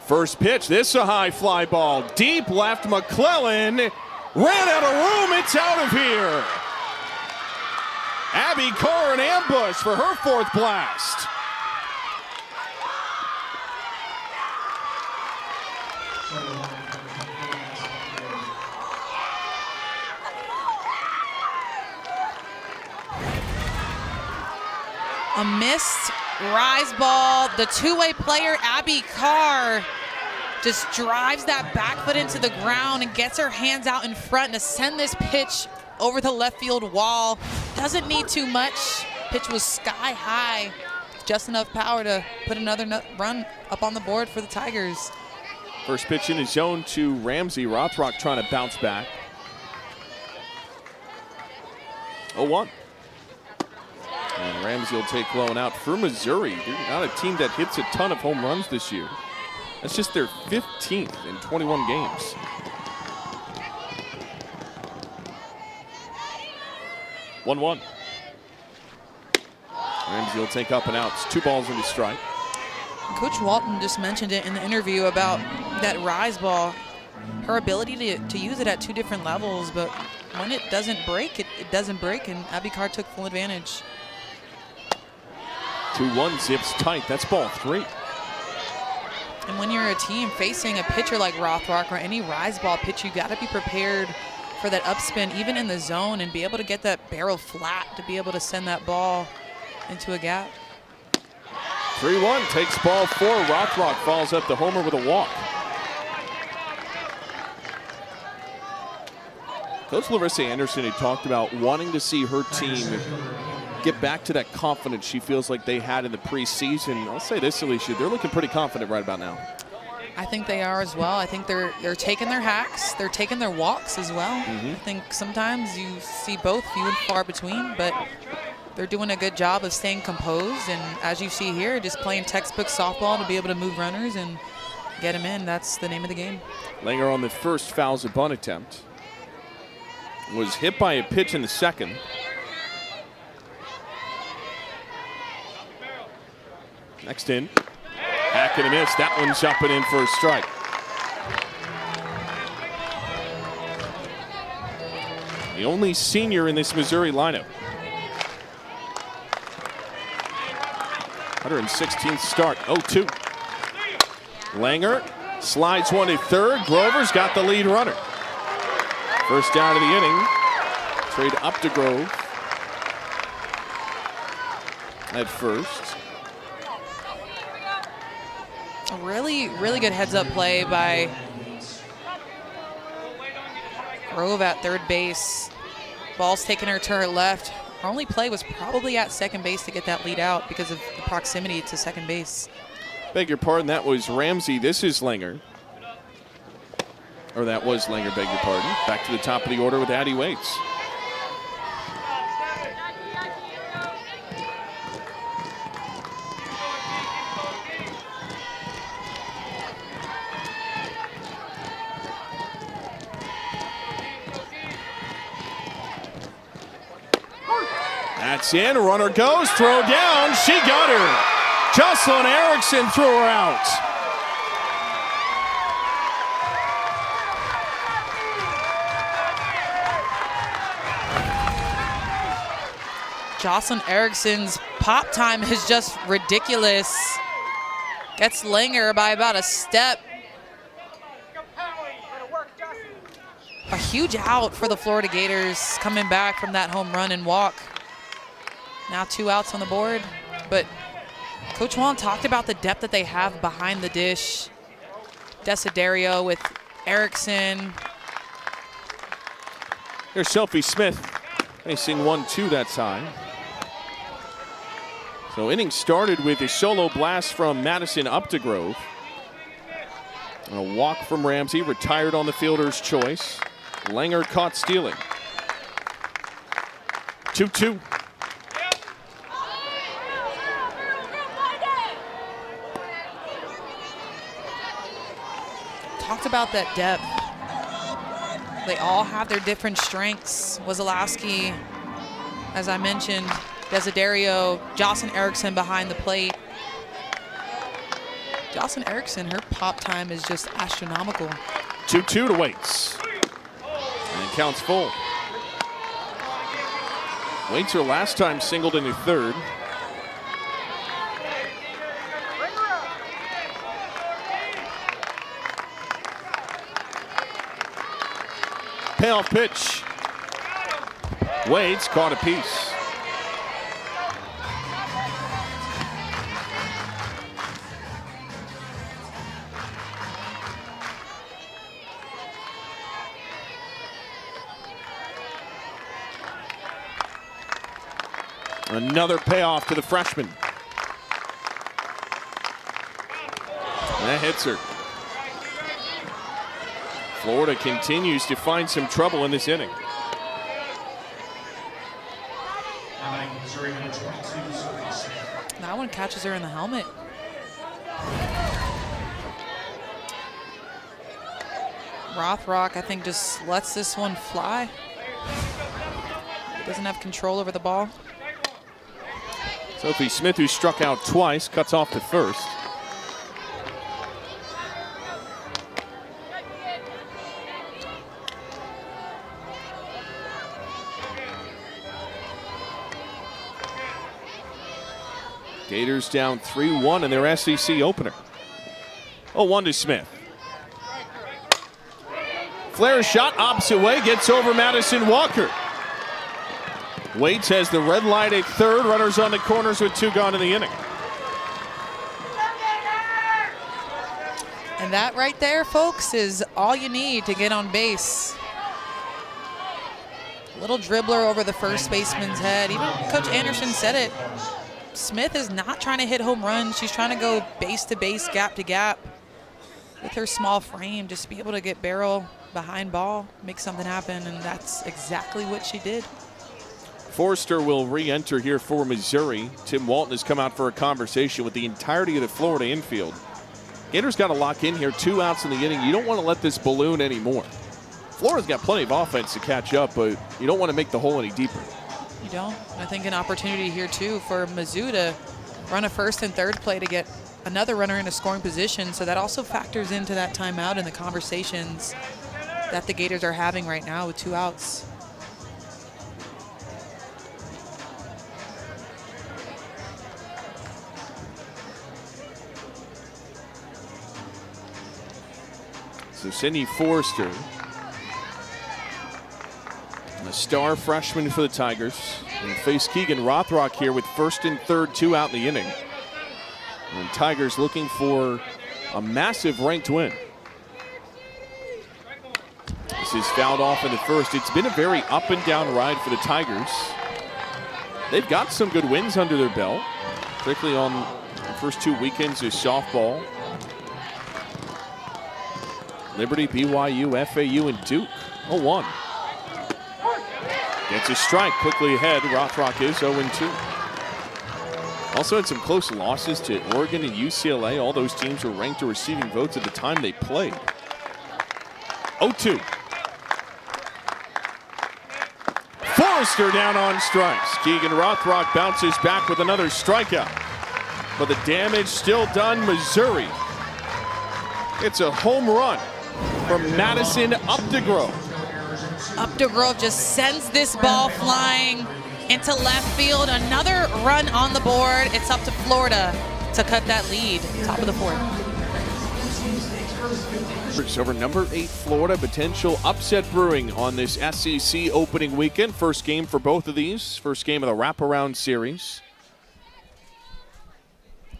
First pitch, this a high fly ball, deep left. McClellan ran out of room, it's out of here. Abby Carr an ambush for her 4th blast. A missed rise ball. The two-way player, Abby Carr, just drives that back foot into the ground and gets her hands out in front to send this pitch over the left field wall. Doesn't need too much. Pitch was sky high. Just enough power to put another run up on the board for the Tigers. First pitch in his zone to Ramsey. Rothrock trying to bounce back. 0-1. And Ramsey will take low and out for Missouri. They're not a team that hits a ton of home runs this year. That's just their 15th in 21 games. One. Ramsey will take up and outs. 2 balls into strike. Coach Walton just mentioned it in the interview about that rise ball, her ability to use it at 2 different levels, but when it doesn't break, it doesn't break, and Abby Carr took full advantage. 2-1 zips tight. That's ball 3. And when you're a team facing a pitcher like Rothrock or any rise ball pitch, you got to be prepared for that upspin, even in the zone, and be able to get that barrel flat to be able to send that ball into a gap. 3-1 takes ball 4. Rothrock follows up the homer with a walk. Coach Larissa Anderson had talked about wanting to see her team get back to that confidence she feels like they had in the preseason. I'll say this, Alicia, they're looking pretty confident right about now. I think they are as well. I think they're taking their hacks, they're taking their walks as well. I think sometimes you see both few and far between, but they're doing a good job of staying composed, and as you see here, just playing textbook softball to be able to move runners and get them in. That's the name of the game. Langer on the first fouls a bunt attempt. Was hit by a pitch in the second. Next in. Hack and a miss. That one's up and in for a strike. The only senior in this Missouri lineup. 116th start. 0-2. Langer slides one to third. Grover's got the lead runner. First down of the inning. Trade Updegrove at first. A really good heads-up play by Grove at third base. Ball's taking her to her left. Her only play was probably at second base to get that lead out because of the proximity to second base. Beg your pardon, that was Ramsey. This is Langer. Or that was Langer, beg your pardon. Back to the top of the order with Addie Waits. That's in, runner goes, throw down, she got her. Jocelyn Erickson threw her out. Jocelyn Erickson's pop time is just ridiculous. Gets Langer by about a step. A huge out for the Florida Gators coming back from that home run and walk. Now 2 outs on the board, but Coach Walton talked about the depth that they have behind the dish. Desiderio with Erickson. Here's Sophie Smith facing 1-2 that time. So inning started with a solo blast from Madison Updegrove. And a walk from Ramsey, retired on the fielder's choice. Langer caught stealing. 2-2. Talked about that depth. They all have their different strengths. Wazalowski, as I mentioned, Desiderio, Jocelyn Erickson behind the plate. Jocelyn Erickson, her pop time is just astronomical. 2-2 to Waits. And it counts full. Waits her last time singled into third. Payoff pitch. Waits caught a piece. Another payoff to the freshman. And that hits her. Florida continues to find some trouble in this inning. That one catches her in the helmet. Rothrock, I think, just lets this one fly. Doesn't have control over the ball. Sophie Smith, who struck out twice, cuts off the first. Gators down 3-1 in their SEC opener. 0-1 to Smith. Flare shot opposite way, gets over Madison Walker. Waits has the red light at third. Runners on the corners with 2 gone in the inning. And that right there, folks, is all you need to get on base. A little dribbler over the first baseman's head. Even Coach Anderson said it. Smith is not trying to hit home runs. She's trying to go base to base, gap to gap. With her small frame, just be able to get barrel behind ball, make something happen, and that's exactly what she did. Forrester will re-enter here for Missouri. Tim Walton has come out for a conversation with the entirety of the Florida infield. Gators got to lock in here, 2 outs in the inning. You don't want to let this balloon anymore. Florida's got plenty of offense to catch up, but you don't want to make the hole any deeper. You don't. I think an opportunity here too for Mizzou to run a first and third play to get another runner in a scoring position. So that also factors into that timeout and the conversations that the Gators are having right now with 2 outs. So Sydney Forrester, a star freshman for the Tigers, and face Keegan Rothrock here with first and third, 2 out in the inning. And Tigers looking for a massive ranked win. This is fouled off in the first. It's been a very up and down ride for the Tigers. They've got some good wins under their belt, particularly on the first 2 weekends of softball. Liberty, BYU, FAU, and Duke. 0-1. Gets a strike quickly ahead. Rothrock is 0-2. Also had some close losses to Oregon and UCLA. All those teams were ranked or receiving votes at the time they played. 0-2. Forrester down on strikes. Keegan Rothrock bounces back with another strikeout. But the damage still done. Missouri. It's a home run from Madison Updegrove. Updegrove just sends this ball flying into left field. Another run on the board. It's up to Florida to cut that lead. Top of the 4th. Over number 8 Florida, potential upset brewing on this SEC opening weekend. First game for both of these. First game of the wraparound series.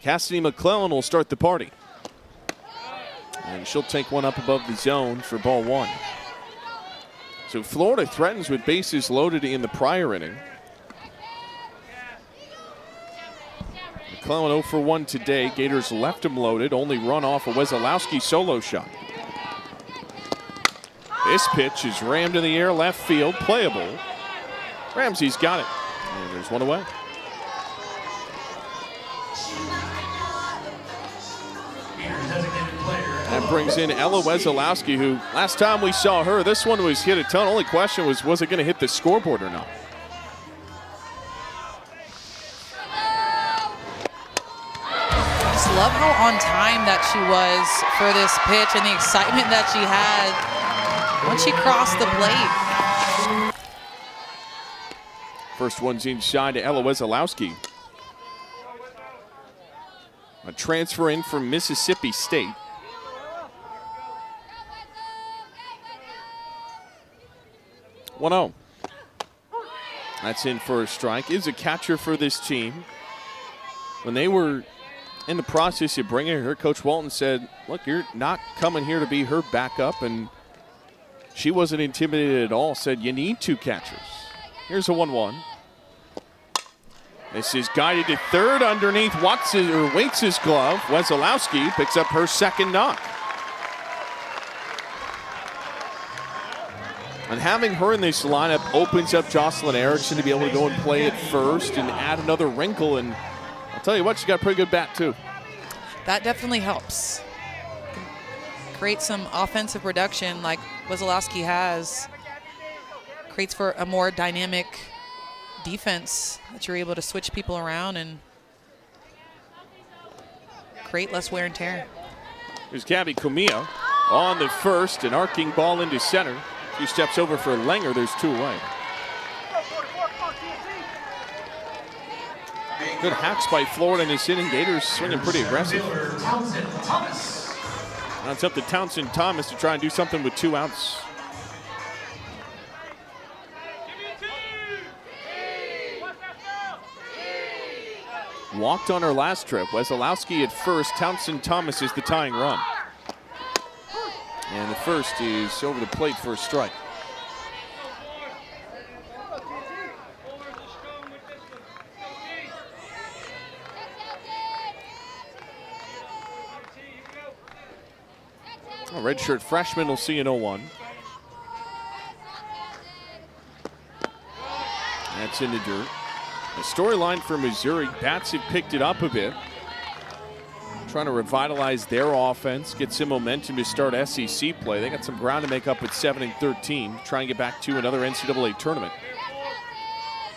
Cassidy McClellan will start the party. And she'll take one up above the zone for ball 1. So Florida threatens with bases loaded in the prior inning. McClellan 0 for 1 today. Gators left him loaded. Only run off a Wesolowski solo shot. This pitch is rammed in the air left field. Playable. Ramsey's got it. And there's one away. That brings in Ella Wesolowski, who last time we saw her, this one was hit a ton. Only question was it going to hit the scoreboard or not? Just love how on time that she was for this pitch and the excitement that she had once she crossed the plate. First one's inside to Ella Wesolowski. A transfer in from Mississippi State. That's in for a strike. Is a catcher for this team. When they were in the process of bringing her, Coach Walton said, look, you're not coming here to be her backup, and she wasn't intimidated at all. Said, you need 2 catchers. Here's a 1-1. This is guided to third underneath Waits' glove. Wesolowski picks up her second knock. And having her in this lineup opens up Jocelyn Erickson to be able to go and play at first and add another wrinkle. And I'll tell you what, she's got a pretty good bat too. That definitely helps. Create some offensive production like Wesolowski has. Creates for a more dynamic defense that you're able to switch people around and create less wear and tear. Here's Gabby Comia on the first, an arcing ball into center. A few steps over for Langer, there's 2 away. Good hacks by Florida in this inning. Gators swinging pretty aggressive. Townsend Thomas. Now it's up to Townsend Thomas to try and do something with 2 outs. Walked on her last trip. Wesolowski at first. Townsend Thomas is the tying run. And the first is over the plate for a strike. A redshirt freshman will see an 0-1. That's in the dirt. The storyline for Missouri, bats have picked it up a bit. Trying to revitalize their offense, get some momentum to start SEC play. They got some ground to make up at 7-13. Try and get back to another NCAA tournament.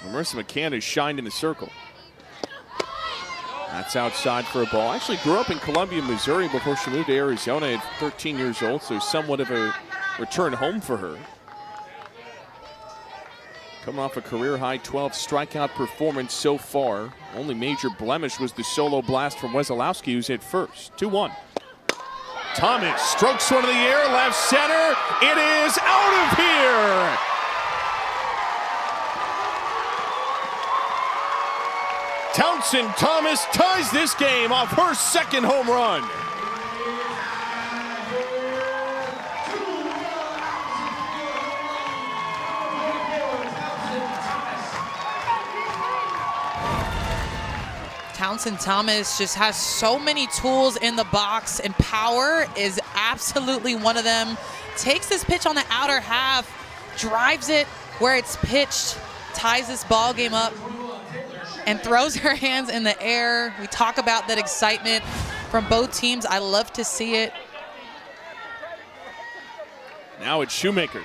And Marissa McCann has shined in the circle. That's outside for a ball. Actually grew up in Columbia, Missouri before she moved to Arizona at 13 years old, so somewhat of a return home for her. Coming off a career-high 12 strikeout performance so far. Only major blemish was the solo blast from Wesolowski, who's hit first. 2-1. Thomas strokes one to the air, left center. It is out of here. Townsend Thomas ties this game off her second home run. Townsend Thomas just has so many tools in the box, and power is absolutely one of them. Takes this pitch on the outer half, drives it where it's pitched, ties this ball game up, and throws her hands in the air. We talk about that excitement from both teams. I love to see it. Now it's Shoemaker,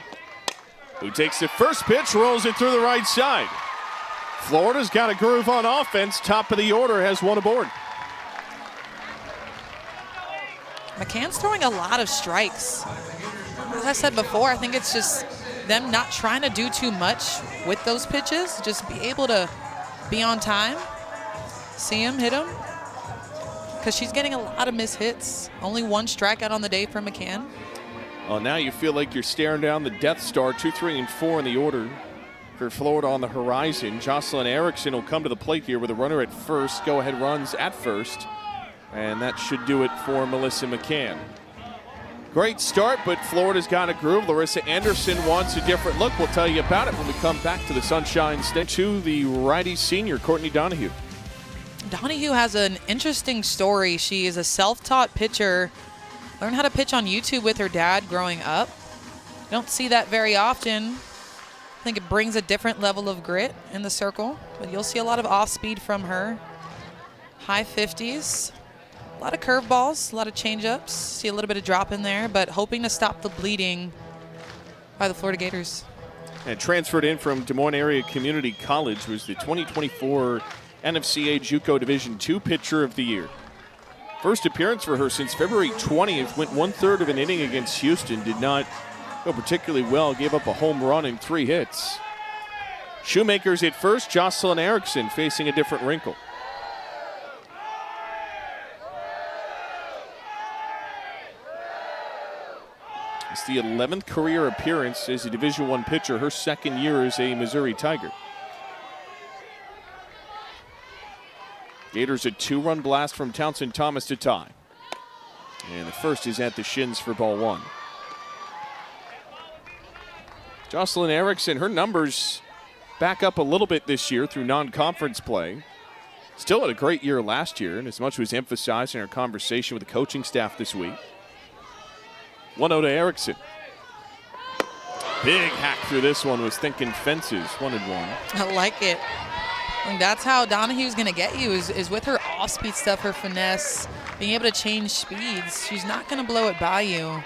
who takes the first pitch, rolls it through the right side. Florida's got a groove on offense. Top of the order, has 1 aboard. McCann's throwing a lot of strikes. As I said before, I think it's just them not trying to do too much with those pitches. Just be able to be on time, see him, hit him. Because she's getting a lot of missed hits. Only 1 strikeout on the day for McCann. Well, now you feel like you're staring down the Death Star. 2, 3, and 4 in the order for Florida on the horizon. Jocelyn Erickson will come to the plate here with a runner at first. Go-ahead runs at first. And that should do it for Melissa McCann. Great start, but Florida's got a groove. Larissa Anderson wants a different look. We'll tell you about it when we come back to the Sunshine State. To the righty senior, Courtney Donahue. Donahue has an interesting story. She is a self-taught pitcher. Learned how to pitch on YouTube with her dad growing up. Don't see that very often. I think it brings a different level of grit in the circle, but you'll see a lot of off-speed from her. High 50s, a lot of curveballs, a lot of changeups. See a little bit of drop in there, but hoping to stop the bleeding by the Florida Gators. And transferred in from Des Moines Area Community College, was the 2024 NFCA JUCO Division II Pitcher of the Year. First appearance for her since February 20th, went 1/3 of an inning against Houston, did not go particularly well, gave up a home run and 3 hits. Shoemaker's at first, Jocelyn Erickson facing a different wrinkle. It's the 11th career appearance as a Division I pitcher, her second year as a Missouri Tiger. Gators a 2-run blast from Townsend Thomas to tie. And the first is at the shins for ball 1. Jocelyn Erickson, her numbers back up a little bit this year through non-conference play. Still had a great year last year, and as much was emphasized in our conversation with the coaching staff this week. 1-0 to Erickson. Big hack through this one, was thinking fences, 1-1. I like it. And that's how Donahue's going to get you is with her off-speed stuff, her finesse, being able to change speeds. She's not going to blow it by you.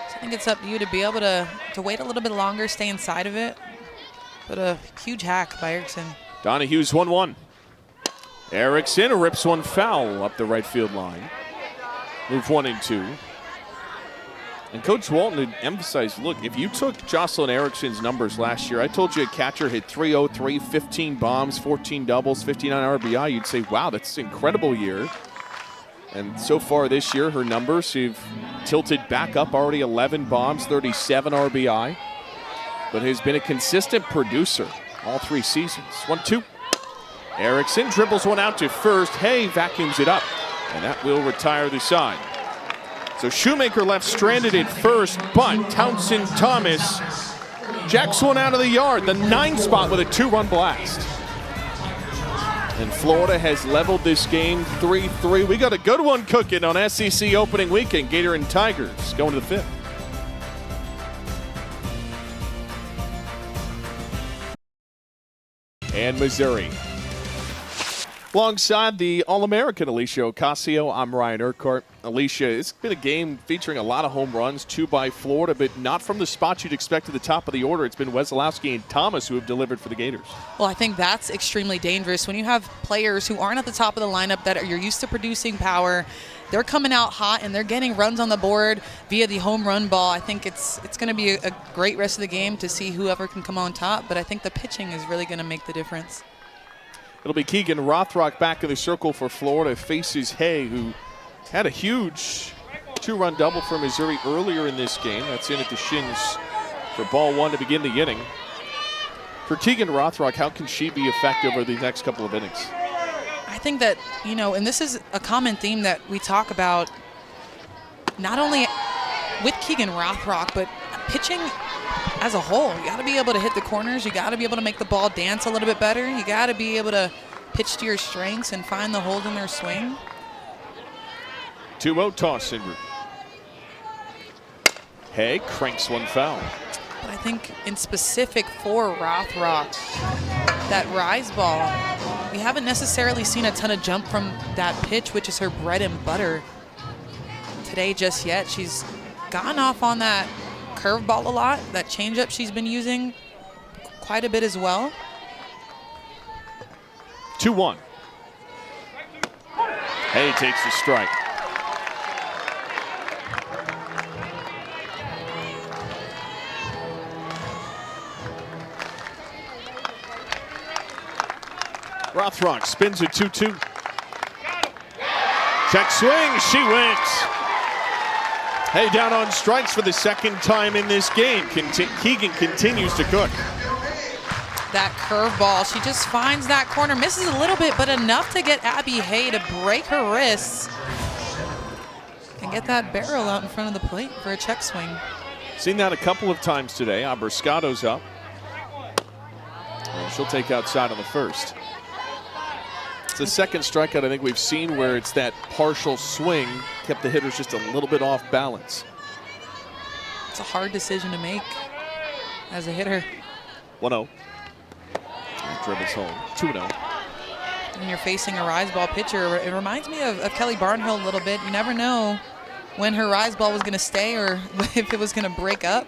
So I think it's up to you to be able to wait a little bit longer, stay inside of it. But a huge hack by Erickson. Donahue's 1-1. Erickson rips one foul up the right field line. Move 1 and 2. And Coach Walton had emphasized, look, if you took Jocelyn Erickson's numbers last year, I told you a catcher hit .303, 15 bombs, 14 doubles, 59 RBI, you'd say, wow, that's an incredible year. And so far this year, her numbers have tilted back up, already 11 bombs, 37 RBI. But has been a consistent producer all 3 seasons. 1-2. Erickson dribbles one out to first. Hay vacuums it up, and that will retire the side. So Shoemaker left stranded at first, but Townsend Thomas jacks one out of the yard, the 9 spot with a 2-run blast. And Florida has leveled this game 3-3. We got a good one cooking on SEC opening weekend. Gator and Tigers going to the 5th. And Missouri. Alongside the All-American Alicia Ocasio, I'm Ryan Urquhart. Alicia, it's been a game featuring a lot of home runs, 2 by Florida, but not from the spots you'd expect at the top of the order. It's been Wesolowski and Thomas who have delivered for the Gators. Well, I think that's extremely dangerous. When you have players who aren't at the top of the lineup that you're used to producing power, they're coming out hot and they're getting runs on the board via the home run ball. I think it's going to be a great rest of the game to see whoever can come on top, but I think the pitching is really going to make the difference. It'll be Keegan Rothrock back in the circle for Florida, faces Hay, who had a huge 2-run double for Missouri earlier in this game. That's in at the shins for ball 1 to begin the inning. For Keegan Rothrock, how can she be effective over the next couple of innings? I think that, and this is a common theme that we talk about not only with Keegan Rothrock, but pitching as a whole. You got to be able to hit the corners. You got to be able to make the ball dance a little bit better. You got to be able to pitch to your strengths and find the holes in their swing. 2-0 toss in route. Hay cranks one foul. But I think in specific for Rothrock, that rise ball, we haven't necessarily seen a ton of jump from that pitch, which is her bread and butter today just yet. She's gone off on that curveball a lot. That changeup she's been using quite a bit as well. 2-1. Hay takes the strike. Rothrock spins a 2-2. Check swing, she wins. Hay down on strikes for the 2nd time in this game. Keegan continues to cook. That curveball, she just finds that corner, misses a little bit, but enough to get Abby Hay to break her wrists and get that barrel out in front of the plate for a check swing. Seen that a couple of times today. Abrascado's up. And she'll take outside on the first. It's the 2nd strikeout I think we've seen where it's that partial swing kept the hitters just a little bit off balance. It's a hard decision to make as a hitter. 1-0. Dribbles home. 2-0. When you're facing a rise ball pitcher, it reminds me of Kelly Barnhill a little bit. You never know when her rise ball was going to stay or if it was going to break up.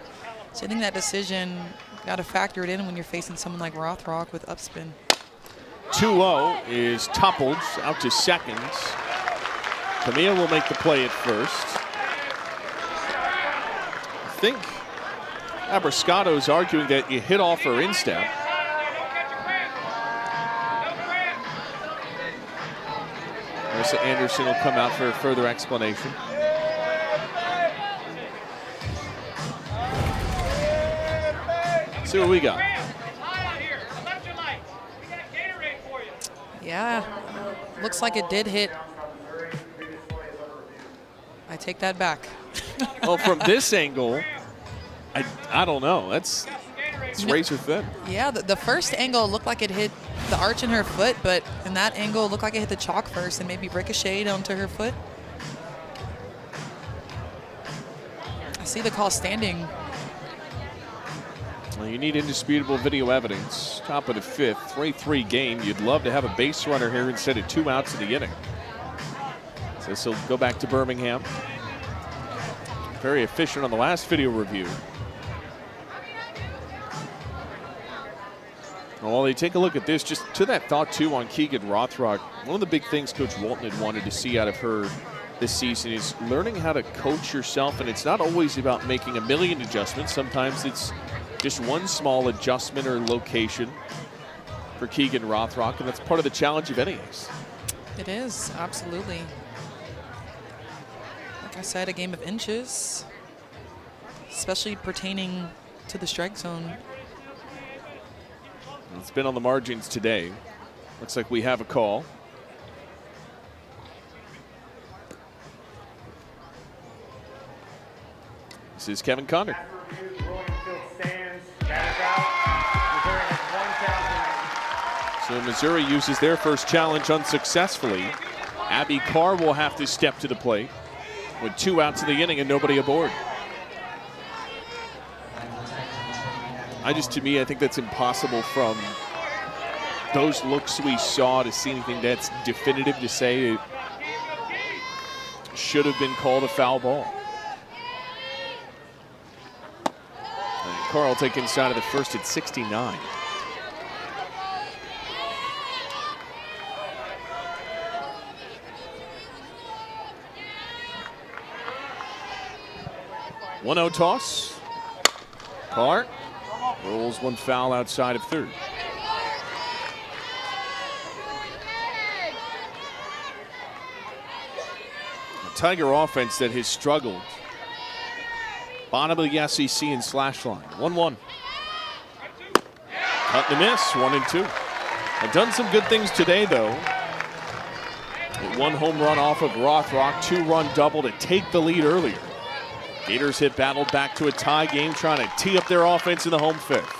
So I think that decision got to factor it in when you're facing someone like Rothrock with upspin. 2-0 is toppled out to second. Camille will make the play at first. I think Abrascado is arguing that you hit off her instep. Marissa Anderson will come out for a further explanation. See what we got. Yeah, looks like it did hit. I take that back. Well, from this angle, I don't know. It's razor thin. Yeah, the first angle looked like it hit the arch in her foot, but in that angle it looked like it hit the chalk first and maybe ricocheted onto her foot. I see the call standing. Well, you need indisputable video evidence. Top of the 5th, 3-3 game. You'd love to have a base runner here instead of 2 outs in the inning. So this will go back to Birmingham. Very efficient on the last video review. Well, they take a look at this, just to that thought too on Keegan Rothrock. One of the big things Coach Walton had wanted to see out of her this season is learning how to coach yourself, and it's not always about making a million adjustments. Sometimes it's just one small adjustment or location for Keegan Rothrock, and that's part of the challenge of any ace. It is, absolutely. Like I said, a game of inches, especially pertaining to the strike zone. It's been on the margins today. Looks like we have a call. This is Kevin Condon. So Missouri uses their first challenge unsuccessfully. Abby Carr will have to step to the plate with 2 outs in the inning and nobody aboard. To me, I think that's impossible from those looks we saw to see anything that's definitive to say it should have been called a foul ball. And Carr will take inside of the first at 69. One 0 toss. Carr rolls one foul outside of third. A Tiger offense that has struggled. Bottom of the SEC in slash line. 1-1. Cut and miss. 1-2. Have done some good things today, though. One home run off of Rothrock, 2-run double to take the lead earlier. Gators hit battle back to a tie game, trying to tee up their offense in the home fifth.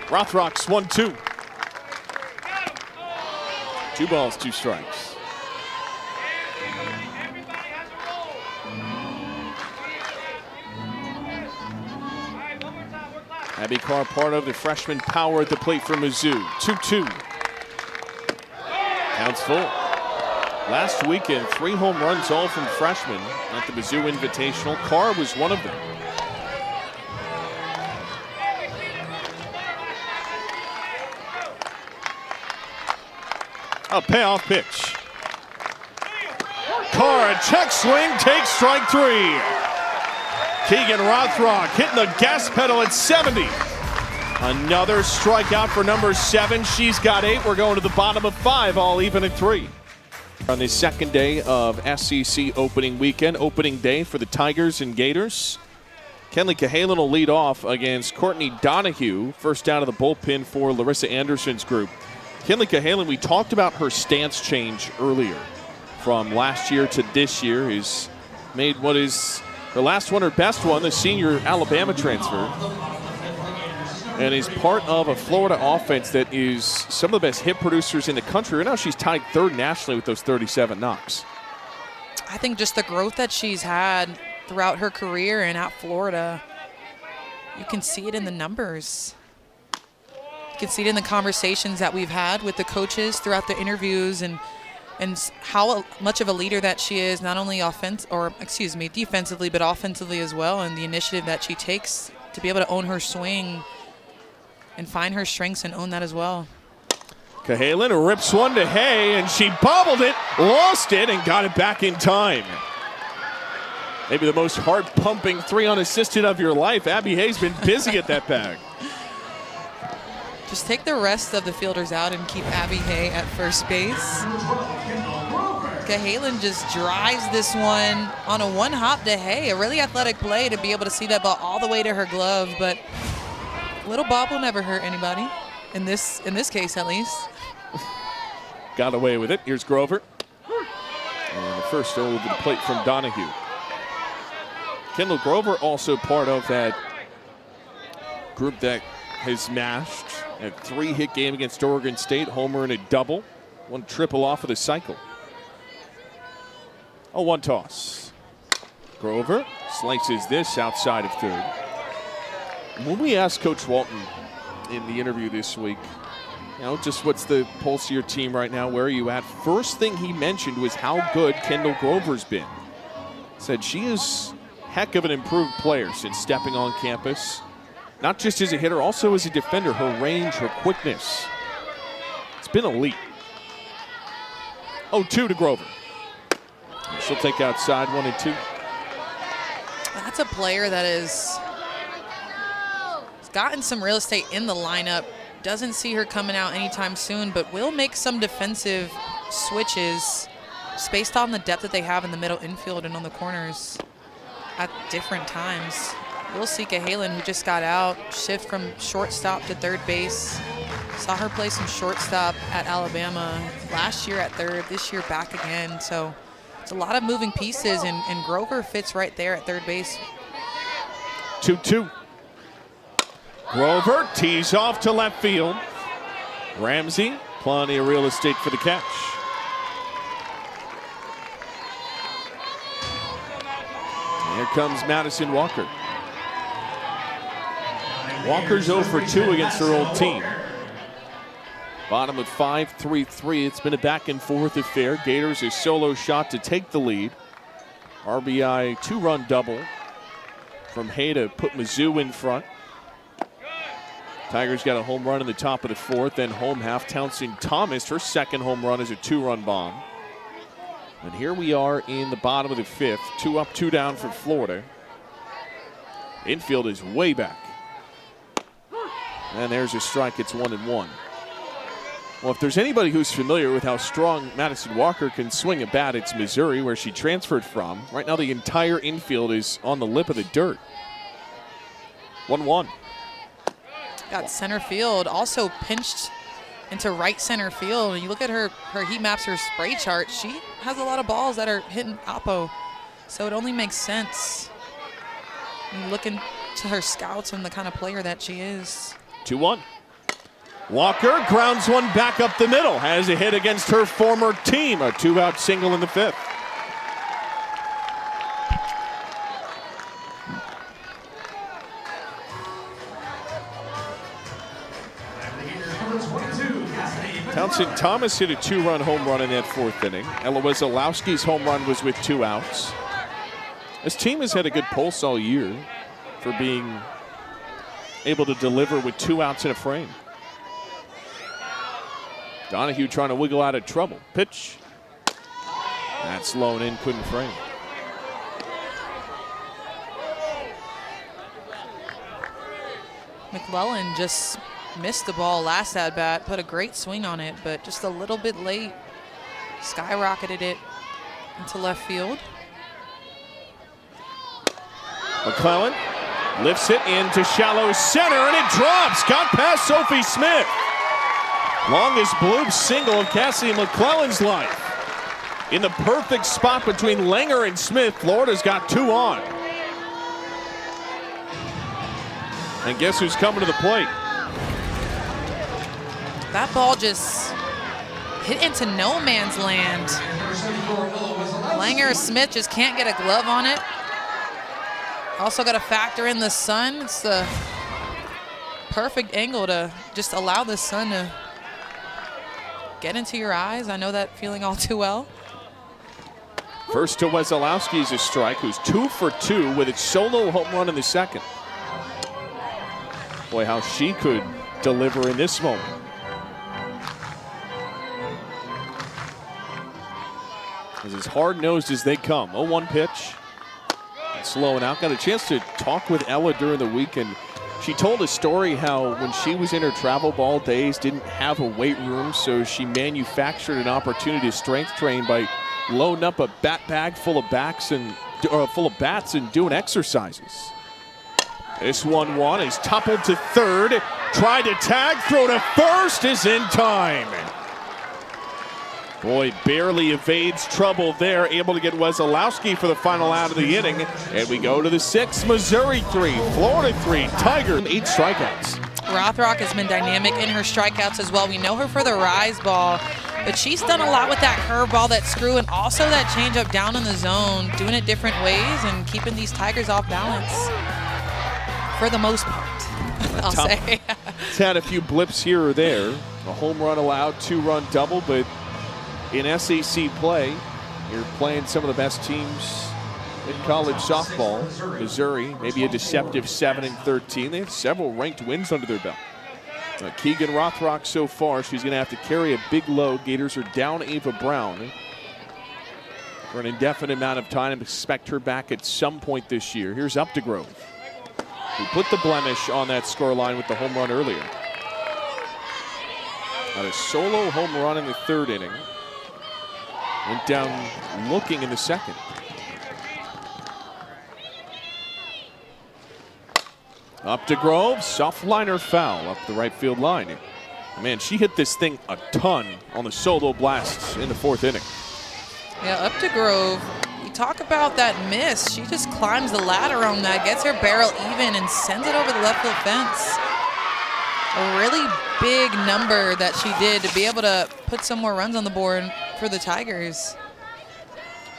Rothrock's 1-2. 2 balls, 2 strikes. Abby Carr, part of the freshman power at the plate for Mizzou. 2-2. Counts full. Last weekend, 3 home runs, all from freshmen at the Mizzou Invitational. Carr was one of them. A payoff pitch. Carr, a check swing, takes strike 3. Keegan Rothrock hitting the gas pedal at 70. Another strikeout for number 7. She's got 8. We're going to the bottom of 5, all even at 3. On the second day of SEC opening weekend, opening day for the Tigers and Gators. Kenleigh Cahalan will lead off against Courtney Donahue, first out of the bullpen for Larissa Anderson's group. Kenleigh Cahalan, we talked about her stance change earlier. From last year to this year, has made what is her last one, her best one, the senior Alabama transfer. And is part of a Florida offense that is some of the best hit producers in the country. Right now she's tied 3rd nationally with those 37 knocks. I think just the growth that she's had throughout her career and at Florida, you can see it in the numbers. You can see it in the conversations that we've had with the coaches throughout the interviews, and how much of a leader that she is, not only defensively, but offensively as well, and the initiative that she takes to be able to own her swing and find her strengths and own that as well. Cahalan rips one to Hay, and she bobbled it, lost it, and got it back in time. Maybe the most heart-pumping 3 unassisted of your life. Abby Hay's been busy at that bag. Just take the rest of the fielders out and keep Abby Hay at first base. Cahalan just drives this one on a one-hop to Hay. A really athletic play to be able to see that ball all the way to her glove, but a little bob will never hurt anybody, in this case at least. Got away with it. Here's Grover. And the first over the plate from Donahue. Kendall Grover also part of that group that has mashed a 3-hit game against Oregon State, homer and a double. 1 triple off of the cycle. A 1 toss. Grover slices this outside of 3rd. When we asked Coach Walton in the interview this week, just what's the pulse of your team right now? Where are you at? First thing he mentioned was how good Kendall Grover's been. Said she is heck of an improved player since stepping on campus. Not just as a hitter, also as a defender. Her range, her quickness. It's been elite. 0-2 to Grover. She'll take outside 1 and 2. That's a player that has gotten some real estate in the lineup. Doesn't see her coming out anytime soon, but will make some defensive switches based on the depth that they have in the middle infield and on the corners at different times. We'll see Cahalan, who just got out, shift from shortstop to third base. Saw her play some shortstop at Alabama last year at third, this year back again. So it's a lot of moving pieces, and Grover fits right there at third base. 2-2. Grover tees off to left field. Ramsey, plenty of real estate for the catch. Here comes Madison Walker. Walker's 0 for 2 against her old team. Bottom of 5-3-3. It's been a back and forth affair. Gators a solo shot to take the lead. RBI 2-run double from Hay to put Mizzou in front. Tigers got a home run in the top of the 4th. Then home half, Townsend Thomas, her second home run is a 2-run bomb. And here we are in the bottom of the 5th. 2 up, 2 down for Florida. Infield is way back. And there's a strike. It's 1-1. Well, if there's anybody who's familiar with how strong Madison Walker can swing a bat, it's Missouri, where she transferred from. Right now, the entire infield is on the lip of the dirt. 1-1. Got center field also pinched into right center field. And you look at her heat maps, her spray chart. She has a lot of balls that are hitting oppo. So it only makes sense. And looking to her scouts and the kind of player that she is. 2-1. Walker grounds one back up the middle. Has a hit against her former team. A 2-out single in the 5th. Townsend Thomas hit a 2-run home run in that 4th inning. Ella Wesolowski's home run was with 2 outs. This team has had a good pulse all year for being able to deliver with 2 outs in a frame. Donahue trying to wiggle out of trouble. Pitch. That's low and in, couldn't frame. McClellan just missed the ball last at bat, put a great swing on it, but just a little bit late. Skyrocketed it into left field. McClellan lifts it into shallow center, and it drops. Got past Sophie Smith. Longest bloop single of Cassie McClellan's life. In the perfect spot between Langer and Smith, Florida's got 2 on. And guess who's coming to the plate? That ball just hit into no man's land. Langer Smith just can't get a glove on it. Also got to factor in the sun. It's the perfect angle to just allow the sun to get into your eyes. I know that feeling all too well. First to Wesolowski's a strike, who's 2 for 2 with its solo home run in the 2nd. Boy, how she could deliver in this moment. As hard-nosed as they come. 0-1 pitch. Slowing out. Got a chance to talk with Ella during the week, and she told a story how when she was in her travel ball days, didn't have a weight room, so she manufactured an opportunity to strength train by loading up a bat bag full of bats and doing exercises. This 1-1 is toppled to third. Tried to tag, throw to first, is in time. Boy, barely evades trouble there. Able to get Wesolowski for the final out of the inning. And we go to the 6th. Missouri 3, Florida 3, Tiger 8 strikeouts. Rothrock has been dynamic in her strikeouts as well. We know her for the rise ball, but she's done a lot with that curveball, that screw, and also that changeup down in the zone, doing it different ways and keeping these Tigers off balance for the most part, I'll say. It's had a few blips here or there. A home run allowed, 2-run double, but in SEC play, you're playing some of the best teams in college softball. Missouri, maybe a deceptive 7-13. They have several ranked wins under their belt. Keegan Rothrock so far, she's going to have to carry a big load. Gators are down Ava Brown. for an indefinite amount of time. Expect her back at some point this year. Here's Updegrove, who put the blemish on that scoreline with the home run earlier. Had a solo home run in the 3rd inning. Went down looking in the 2nd. Updegrove, soft liner foul up the right field line. Man, she hit this thing a ton on the solo blasts in the 4th inning. Yeah, Updegrove, you talk about that miss. She just climbs the ladder on that, gets her barrel even, and sends it over the left field fence. A really big number that she did to be able to put some more runs on the board for the Tigers.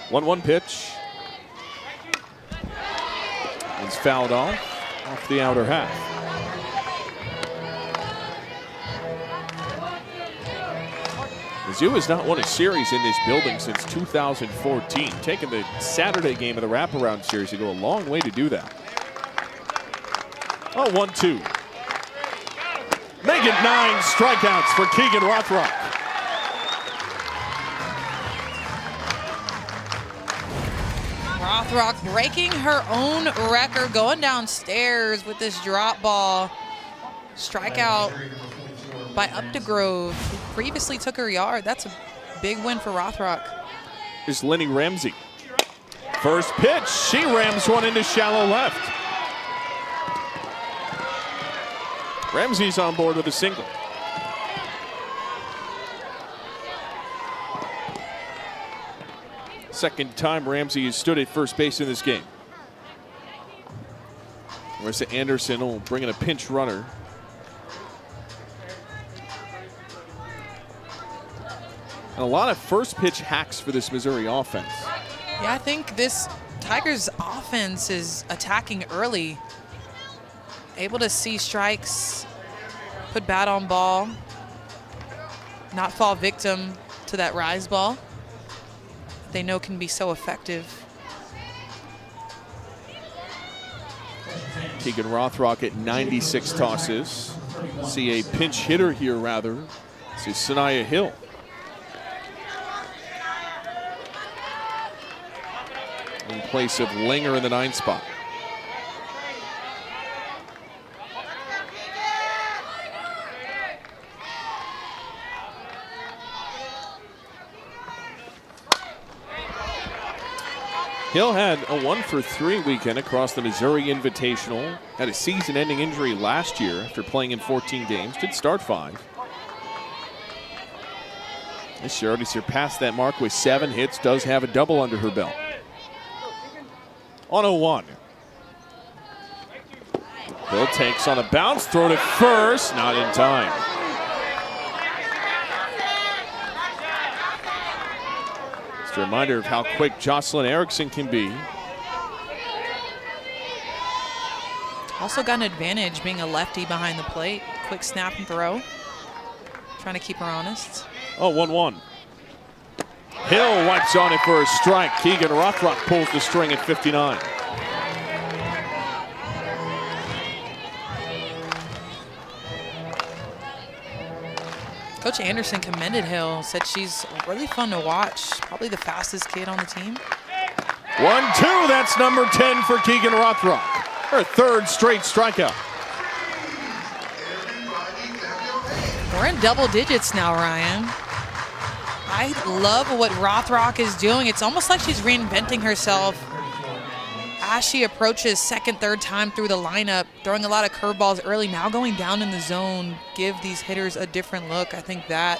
1-1 pitch. It's fouled off the outer half. Mizzou has not won a series in this building since 2014. Taking the Saturday game of the wraparound series to go a long way to do that. Oh, 1-2. Make it 9 strikeouts for Keegan Rothrock. Rothrock breaking her own record, going downstairs with this drop ball. Strikeout by Updegrove, who previously took her yard. That's a big win for Rothrock. Here's Lenny Ramsey. First pitch, she rams one into shallow left. Ramsey's on board with a single. Second time Ramsey has stood at first base in this game. Marissa Anderson will bring in a pinch runner. And a lot of first pitch hacks for this Missouri offense. Yeah, I think this Tigers offense is attacking early. Able to see strikes, put bat on ball, not fall victim to that rise ball they know can be so effective. Keegan Rothrock at 96 tosses. See a pinch hitter here, rather. This is Sanaya Hill. In place of Linger in the 9th spot. Hill had a 1-for-3 weekend across the Missouri Invitational. Had a season-ending injury last year after playing in 14 games. Did start 5. This year already surpassed that mark with 7 hits. Does have a double under her belt. On 0-1. Hill takes on a bounce, throw to first, not in time. Just a reminder of how quick Jocelyn Erickson can be. Also got an advantage being a lefty behind the plate. Quick snap and throw. Trying to keep her honest. Oh, 1-1. Hill wipes on it for a strike. Keegan Rothrock pulls the string at 59. Coach Anderson commended Hill, said she's really fun to watch. Probably the fastest kid on the team. 1-2, that's number 10 for Keegan Rothrock. Her 3rd straight strikeout. We're in double digits now, Ryan. I love what Rothrock is doing. It's almost like she's reinventing herself as she approaches 2nd, 3rd time through the lineup, throwing a lot of curveballs early, now going down in the zone, give these hitters a different look. I think that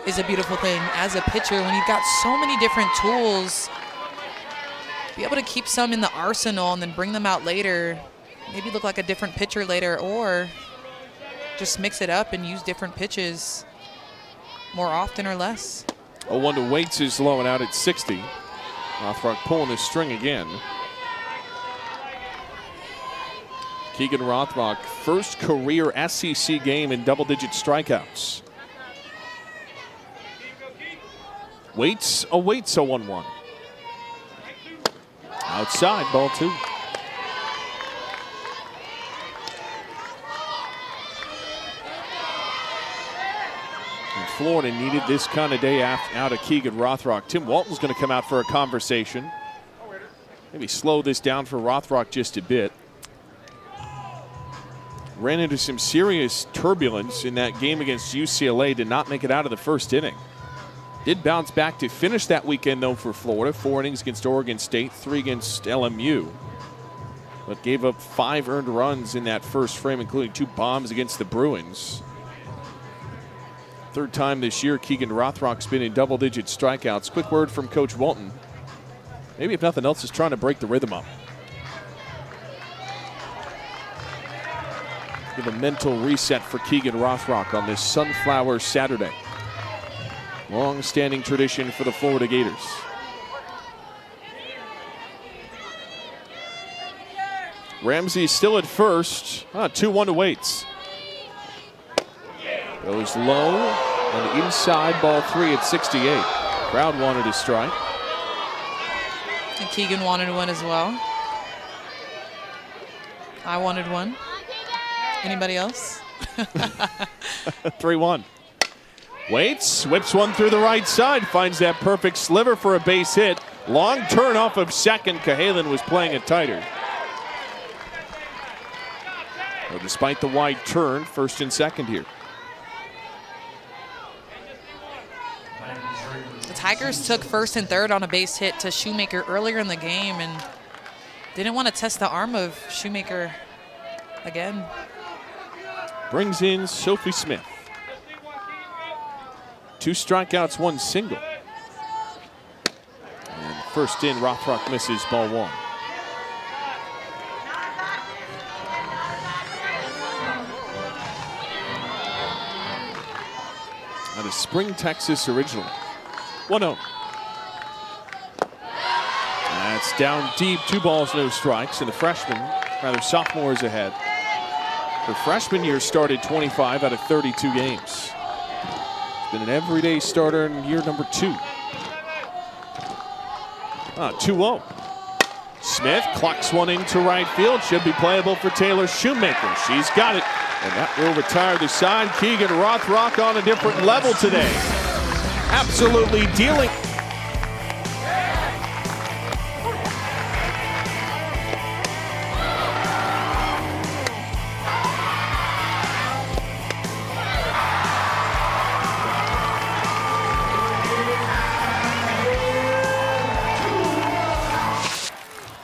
is a beautiful thing as a pitcher when you've got so many different tools. Be able to keep some in the arsenal and then bring them out later. Maybe look like a different pitcher later, or just mix it up and use different pitches more often or less. 0-1 to Waits is low and out at 60. Rothrock pulling the string again. Keegan Rothrock, first career SEC game in double-digit strikeouts. Waits awaits a 1-1. Outside, ball 2. And Florida needed this kind of day out of Keegan Rothrock. Tim Walton's going to come out for a conversation. Maybe slow this down for Rothrock just a bit. Ran into some serious turbulence in that game against UCLA. Did not make it out of the first inning. Did bounce back to finish that weekend, though, for Florida. 4 innings against Oregon State, 3 against LMU. But gave up 5 earned runs in that first frame, including 2 bombs against the Bruins. 3rd time this year Keegan Rothrock's been in double-digit strikeouts. Quick word from Coach Walton. Maybe if nothing else, is trying to break the rhythm up. Give a mental reset for Keegan Rothrock on this Sunflower Saturday. Long-standing tradition for the Florida Gators. Ramsey still at first. 2-1 to Waits. Goes low and inside, ball 3 at 68. Crowd wanted a strike. And Keegan wanted one as well. I wanted one. Anybody else? 3-1. Waits, whips one through the right side, finds that perfect sliver for a base hit. Long turn off of second. Cahalan was playing it tighter. Well, despite the wide turn, first and second here. The Tigers took first and third on a base hit to Shoemaker earlier in the game and didn't want to test the arm of Shoemaker again. Brings in Sophie Smith. 2 strikeouts, 1 single. And first in, Rothrock misses, ball 1. Out of Spring, Texas originally. 1-0. That's down deep, 2 balls, no strikes, and the freshman, rather sophomore, is ahead. Her freshman year started 25 out of 32 games. Been an everyday starter in year number 2. 2-0. Smith clocks one into right field. Should be playable for Taylor Shoemaker. She's got it. And that will retire the side. Keegan Rothrock on a different level today. Absolutely dealing.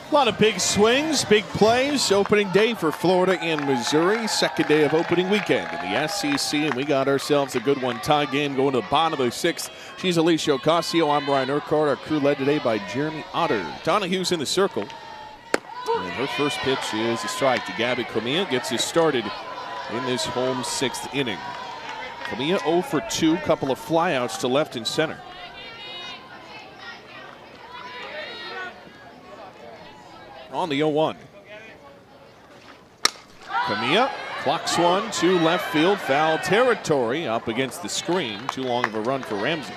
A lot of big swings, big plays. Opening day for Florida and Missouri. Second day of opening weekend in the SEC, and we got ourselves a good one. Tie game going to the bottom of the 6th. She's Alicia Ocasio. I'm Ryan Urquhart. Our crew led today by Jeremy Otter. Donahue's in the circle. And her first pitch is a strike to Gabby Comia. Gets us started in this home 6th inning. Comia 0 for 2. Couple of flyouts to left and center. On the 0-1. Comia clocks one to left field, foul territory, up against the screen. Too long of a run for Ramsey.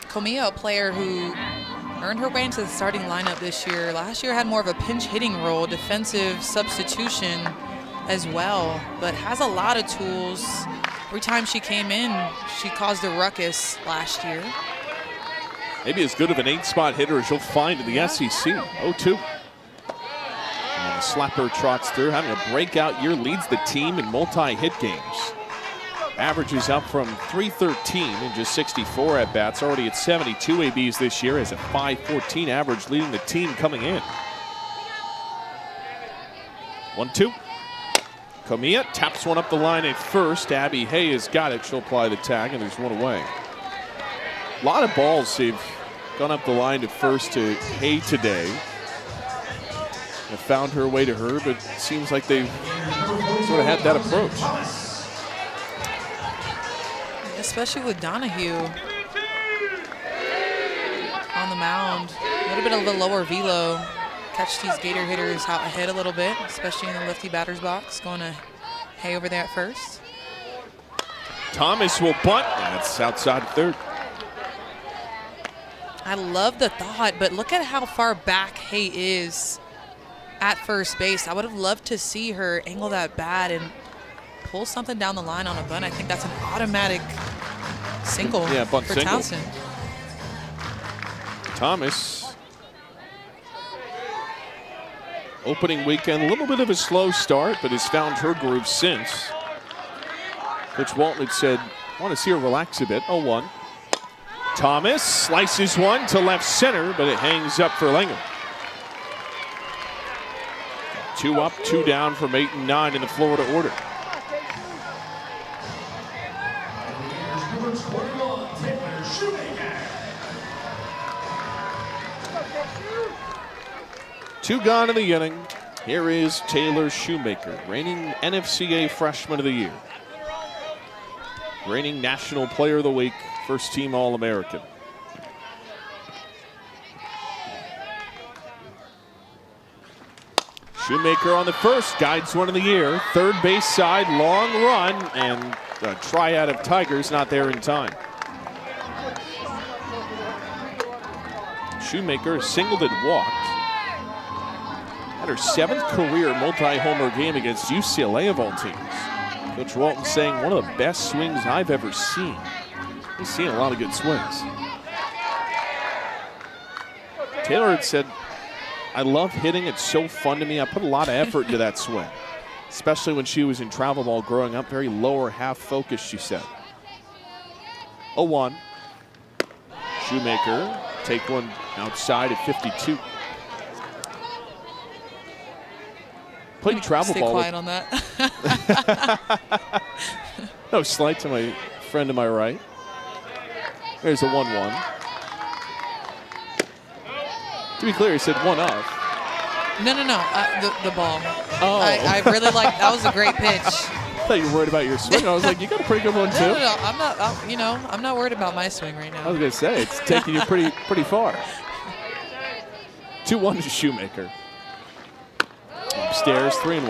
Comia, a player who earned her way into the starting lineup this year. Last year had more of a pinch hitting role, defensive substitution as well, but has a lot of tools. Every time she came in, she caused a ruckus last year. Maybe as good of an 8-spot hitter as you'll find in the SEC. 0-2. And the slapper trots through, having a breakout year, leads the team in multi-hit games. Averages up from 313 in just 64 at-bats, already at 72 ABs this year, has a 514 average, leading the team coming in. 1-2. Comia taps one up the line at first. Abby Hay has got it. She'll apply the tag, and there's one away. A lot of balls have gone up the line to first to Hay today. Have found her way to her, but it seems like they've sort of had that approach. Especially with Donahue on the mound. A little bit of a lower velo. Catch these Gator hitters out ahead a little bit, especially in the lefty batter's box. Going to Hay over there at first. Thomas will bunt. That's outside third. I love the thought, but look at how far back Hay is at first base. I would have loved to see her angle that bat and pull something down the line on a bunt, I think that's an automatic single bunt for single. Townsend. Thomas, opening weekend, a little bit of a slow start, but has found her groove since. Coach Walton had said, I want to see her relax a bit. 0-1. Thomas slices one to left center, but it hangs up for Langham. 2 up, 2 down from 8 and 9 in the Florida order. Number 21, Taylor Shoemaker. 2 gone in the inning. Here is Taylor Shoemaker, reigning NFCA Freshman of the Year. Reigning National Player of the Week, first team All-American. Shoemaker on the first, guides one of the year. Third base side, long run, and a triad of Tigers not there in time. Shoemaker singled and walked. Had her 7th career multi-homer game against UCLA of all teams. Coach Walton saying one of the best swings I've ever seen. He's seen a lot of good swings. Taylor had said, I love hitting, it's so fun to me. I put a lot of effort into that swing, especially when she was in travel ball growing up, very lower half focused, she said. 0-1. Shoemaker take one outside at 52. Played travel Stay ball. quiet on that. No slight to my friend to my right. There's a 1-1. To be clear, he said 1 up. No, the ball. Oh. I really like, that was a great pitch. I thought you were worried about your swing. I was like, you got a pretty good one too. No, I'm not worried about my swing right now. I was gonna say it's taking you pretty far. 2-1 to Shoemaker. Upstairs, 3-1.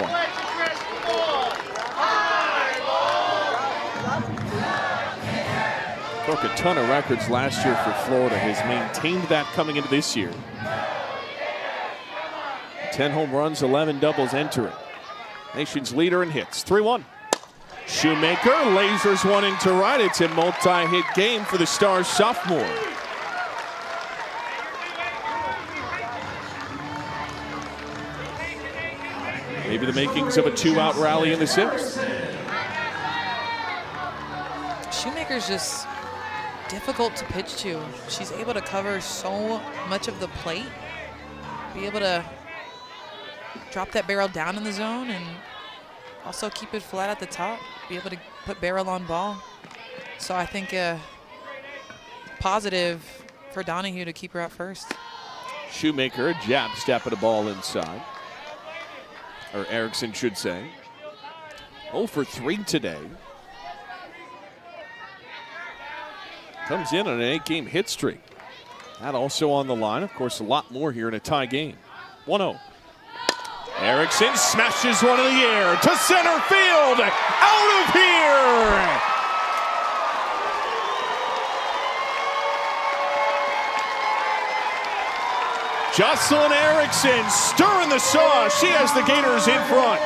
Broke a ton of records last year for Florida. Has maintained that coming into this year. 10 home runs, 11 doubles entering. Nation's leader in hits. 3-1. Shoemaker lasers one into right. It's a multi-hit game for the Stars sophomore. Maybe the makings of a 2-out rally in the 6th. Shoemaker's just difficult to pitch to. She's able to cover so much of the plate, be able to drop that barrel down in the zone and also keep it flat at the top, be able to put barrel on ball. So I think positive for Donahue to keep her at first. Shoemaker, a jab step at a ball inside. Or Erickson should say. 0 for 3 today. Comes in on an 8-game hit streak. That also on the line. Of course, a lot more here in a tie game. 1-0. Erickson smashes one in the air to center field. Out of here! Jocelyn Erickson stirring the sauce. She has the Gators in front.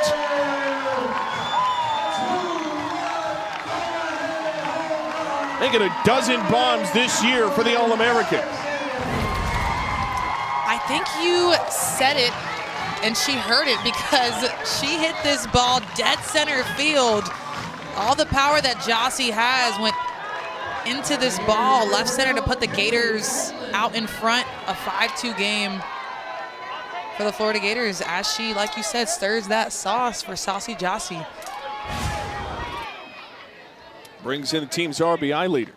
Making a dozen bombs this year for the All-American. I think you said it and she heard it because she hit this ball dead center field. All the power that Jossie has went into this ball left center to put the Gators out in front. A 5-2 game for the Florida Gators as she, like you said, stirs that sauce for Saucy Jossie. Brings in the team's RBI leader.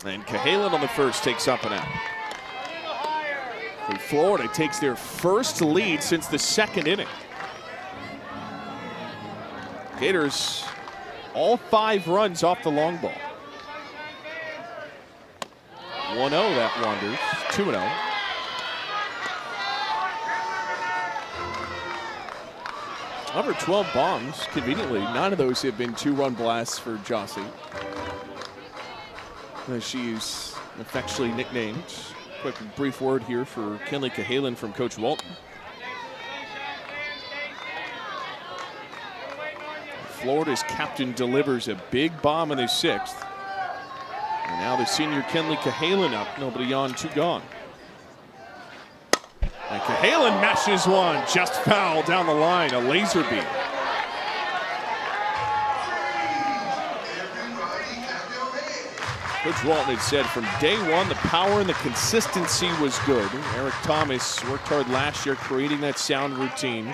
And Cahalan on the first takes up and out. And Florida takes their first lead since the 2nd inning. Gators all 5 runs off the long ball. 1-0 that wanders, 2-0. Over 12 bombs, conveniently, 9 of those have been 2-run blasts for Jossie. As she's affectionately nicknamed. Quick brief word here for Kinley Cahalan from Coach Walton. Florida's captain delivers a big bomb in the 6th. And now the senior Kenleigh Cahalan up. Nobody on, 2 gone. And Cahalan meshes one. Just foul down the line. A laser beam. Coach Walton had said from day one the power and the consistency was good. Eric Thomas worked hard last year creating that sound routine.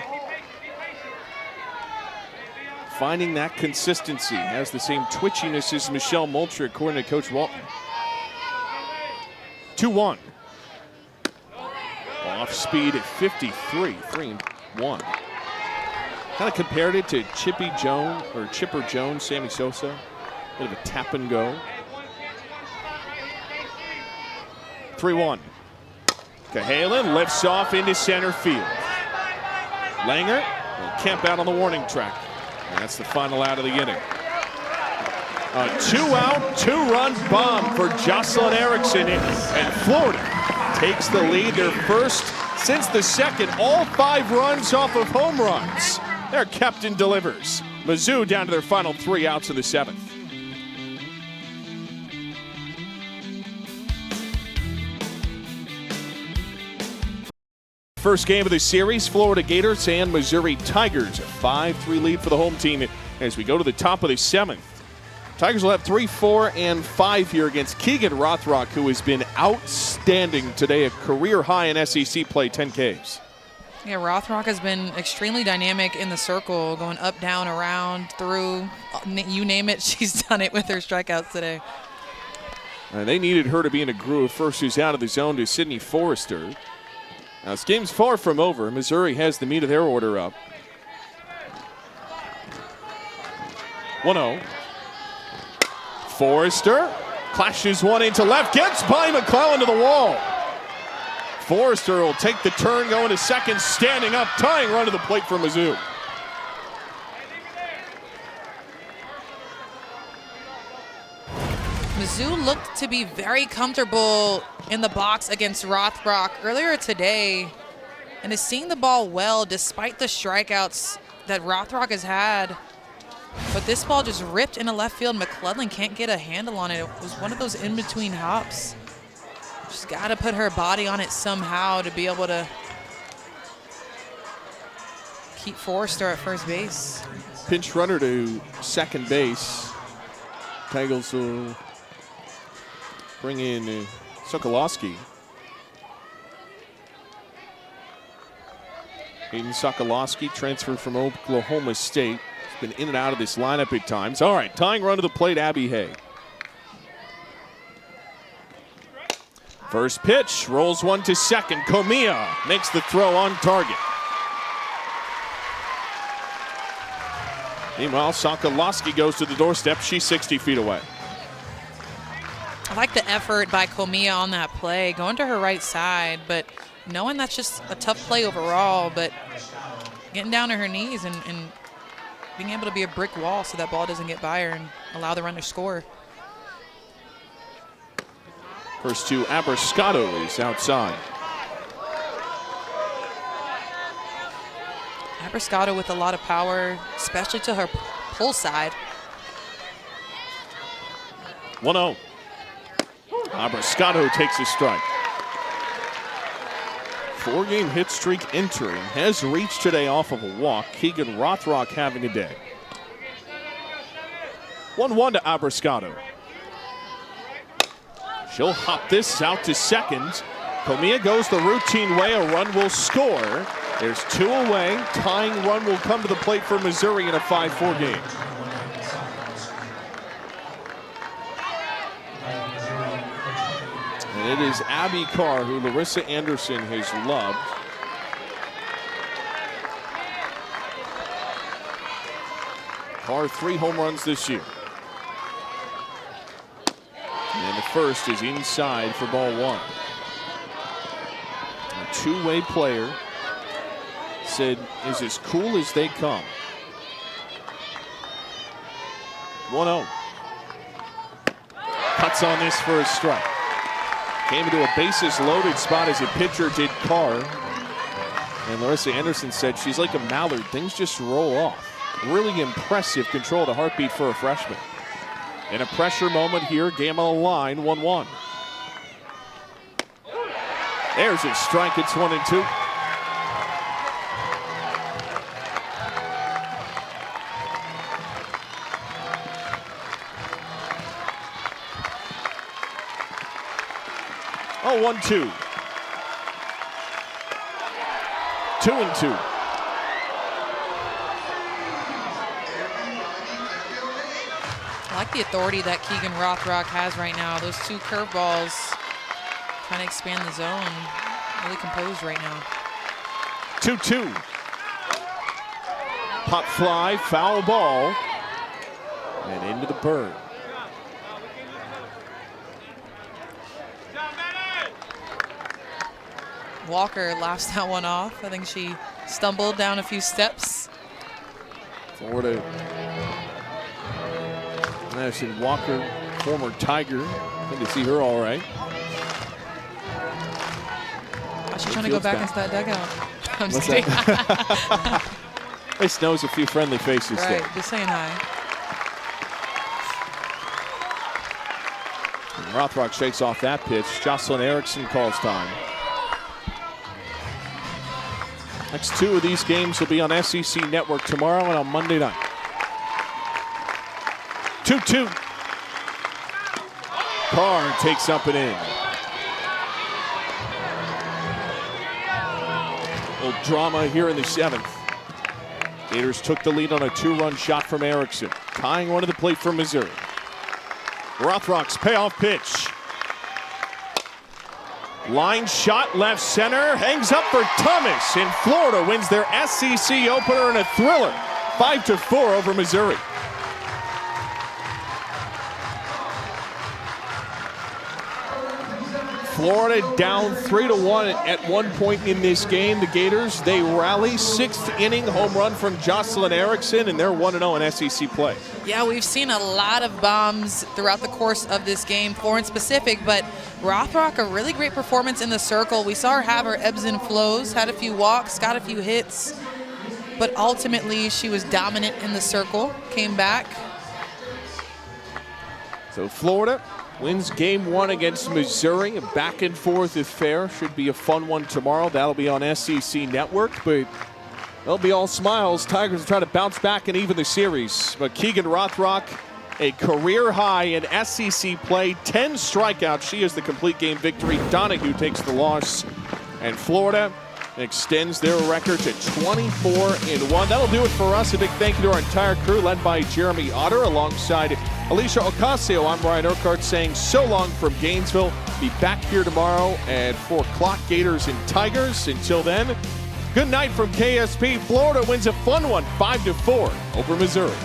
Finding that consistency. Has the same twitchiness as Michelle Moultrie, according to Coach Walton. 2-1. Off speed at 53, 3-1. Kind of compared it to Chipper Jones, Sammy Sosa. Bit of a tap and go. 3-1. Cahalan lifts off into center field. Langer will camp out on the warning track. And that's the final out of the inning. A 2-out, 2-run bomb for Jocelyn Erickson. And Florida takes the lead, their first since the 2nd. All 5 runs off of home runs. Their captain delivers. Mizzou down to their final 3 outs in the 7th. First game of the series, Florida Gators and Missouri Tigers. A 5-3 lead for the home team as we go to the top of the 7th. Tigers will have 3, 4, and 5 here against Keegan Rothrock, who has been outstanding today. A career high in SEC play, 10 Ks. Yeah, Rothrock has been extremely dynamic in the circle, going up, down, around, through, you name it, she's done it with her strikeouts today. And they needed her to be in a groove. First, who's out of the zone to Sydney Forrester. Now, this game's far from over. Missouri has the meat of their order up. 1-0. Forrester clashes one into left, gets by McClellan to the wall. Forrester will take the turn, going to second, standing up, tying run to the plate for Mizzou. Mizzou looked to be very comfortable in the box against Rothrock earlier today and is seeing the ball well despite the strikeouts that Rothrock has had. But this ball just ripped into left field. McClellan can't get a handle on it. It was one of those in-between hops. She's got to put her body on it somehow to be able to keep Forrester at first base. Pinch runner to second base. Tigers will bring in Sokolowski. Hayden Sokolowski, transferred from Oklahoma State. He's been in and out of this lineup at times. All right, tying run to the plate, Abby Hay. First pitch, rolls one to second. Comia makes the throw on target. Meanwhile, Sokolowski goes to the doorstep. She's 60 feet away. I like the effort by Comia on that play, going to her right side, but knowing that's just a tough play overall, but getting down to her knees and being able to be a brick wall so that ball doesn't get by her and allow the runner to score. First to Abrascato is outside. Abrascato with a lot of power, especially to her pull side. 1-0. Abrascato takes a strike. 4-game hit streak entering. Has reached today off of a walk. Keegan Rothrock having a day. 1-1 to Abrascato. She'll hop this out to second. Comia goes the routine way. A run will score. There's 2 away. Tying run will come to the plate for Missouri in a 5-4 game. And it is Abby Carr, who Larissa Anderson has loved. Carr 3 home runs this year. And the first is inside for ball 1. A 2-way player. Said is as cool as they come. 1-0. Cuts on this for a strike. Came into a bases loaded spot as a pitcher did Carr. And Larissa Anderson said she's like a mallard. Things just roll off. Really impressive control of the heartbeat for a freshman. In a pressure moment here, game on the line, 1-1. There's a strike, it's 1-2. Oh, 1-2. 2-2. I like the authority that Keegan Rothrock has right now. Those two curveballs trying to expand the zone. Really composed right now. 2-2. Pop fly, foul ball, and into the burn. Walker laughs that one off. I think she stumbled down a few steps. Florida. Madison Walker, former Tiger. Good to see her all right. How's she trying to go back into that dugout? I'm just What's kidding. This knows a few friendly faces Right, there. just saying hi. And Rothrock shakes off that pitch. Jocelyn Erickson calls time. Next two of these games will be on SEC Network tomorrow and on Monday night. 2-2. Carr takes up and in. A little drama here in the 7th. Gators took the lead on a 2-run shot from Erickson, tying one to the plate for Missouri. Rothrock's payoff pitch. Line shot, left center, hangs up for Thomas, and Florida wins their SEC opener in a thriller, 5-4 over Missouri. Florida down 3-1 at one point in this game. The Gators, they rally. 6th inning home run from Jocelyn Erickson, and they're 1-0 in SEC play. Yeah, we've seen a lot of bombs throughout the course of this game, Florence specific, but Rothrock, a really great performance in the circle. We saw her have her ebbs and flows, had a few walks, got a few hits, but ultimately she was dominant in the circle, came back. So Florida wins game 1 against Missouri. A back and forth affair. Should be a fun one tomorrow. That'll be on SEC Network, but they'll be all smiles. Tigers will try to bounce back and even the series. But Keegan Rothrock, a career high in SEC play, 10 strikeouts. She is the complete game victory. Donahue takes the loss. And Florida extends their record to 24-1. That'll do it for us. A big thank you to our entire crew, led by Jeremy Otter, alongside Alicia Ocasio. I'm Ryan Urquhart saying so long from Gainesville. Be back here tomorrow at 4 o'clock, Gators and Tigers. Until then, good night from KSP. Florida wins a fun one, 5-4 over Missouri.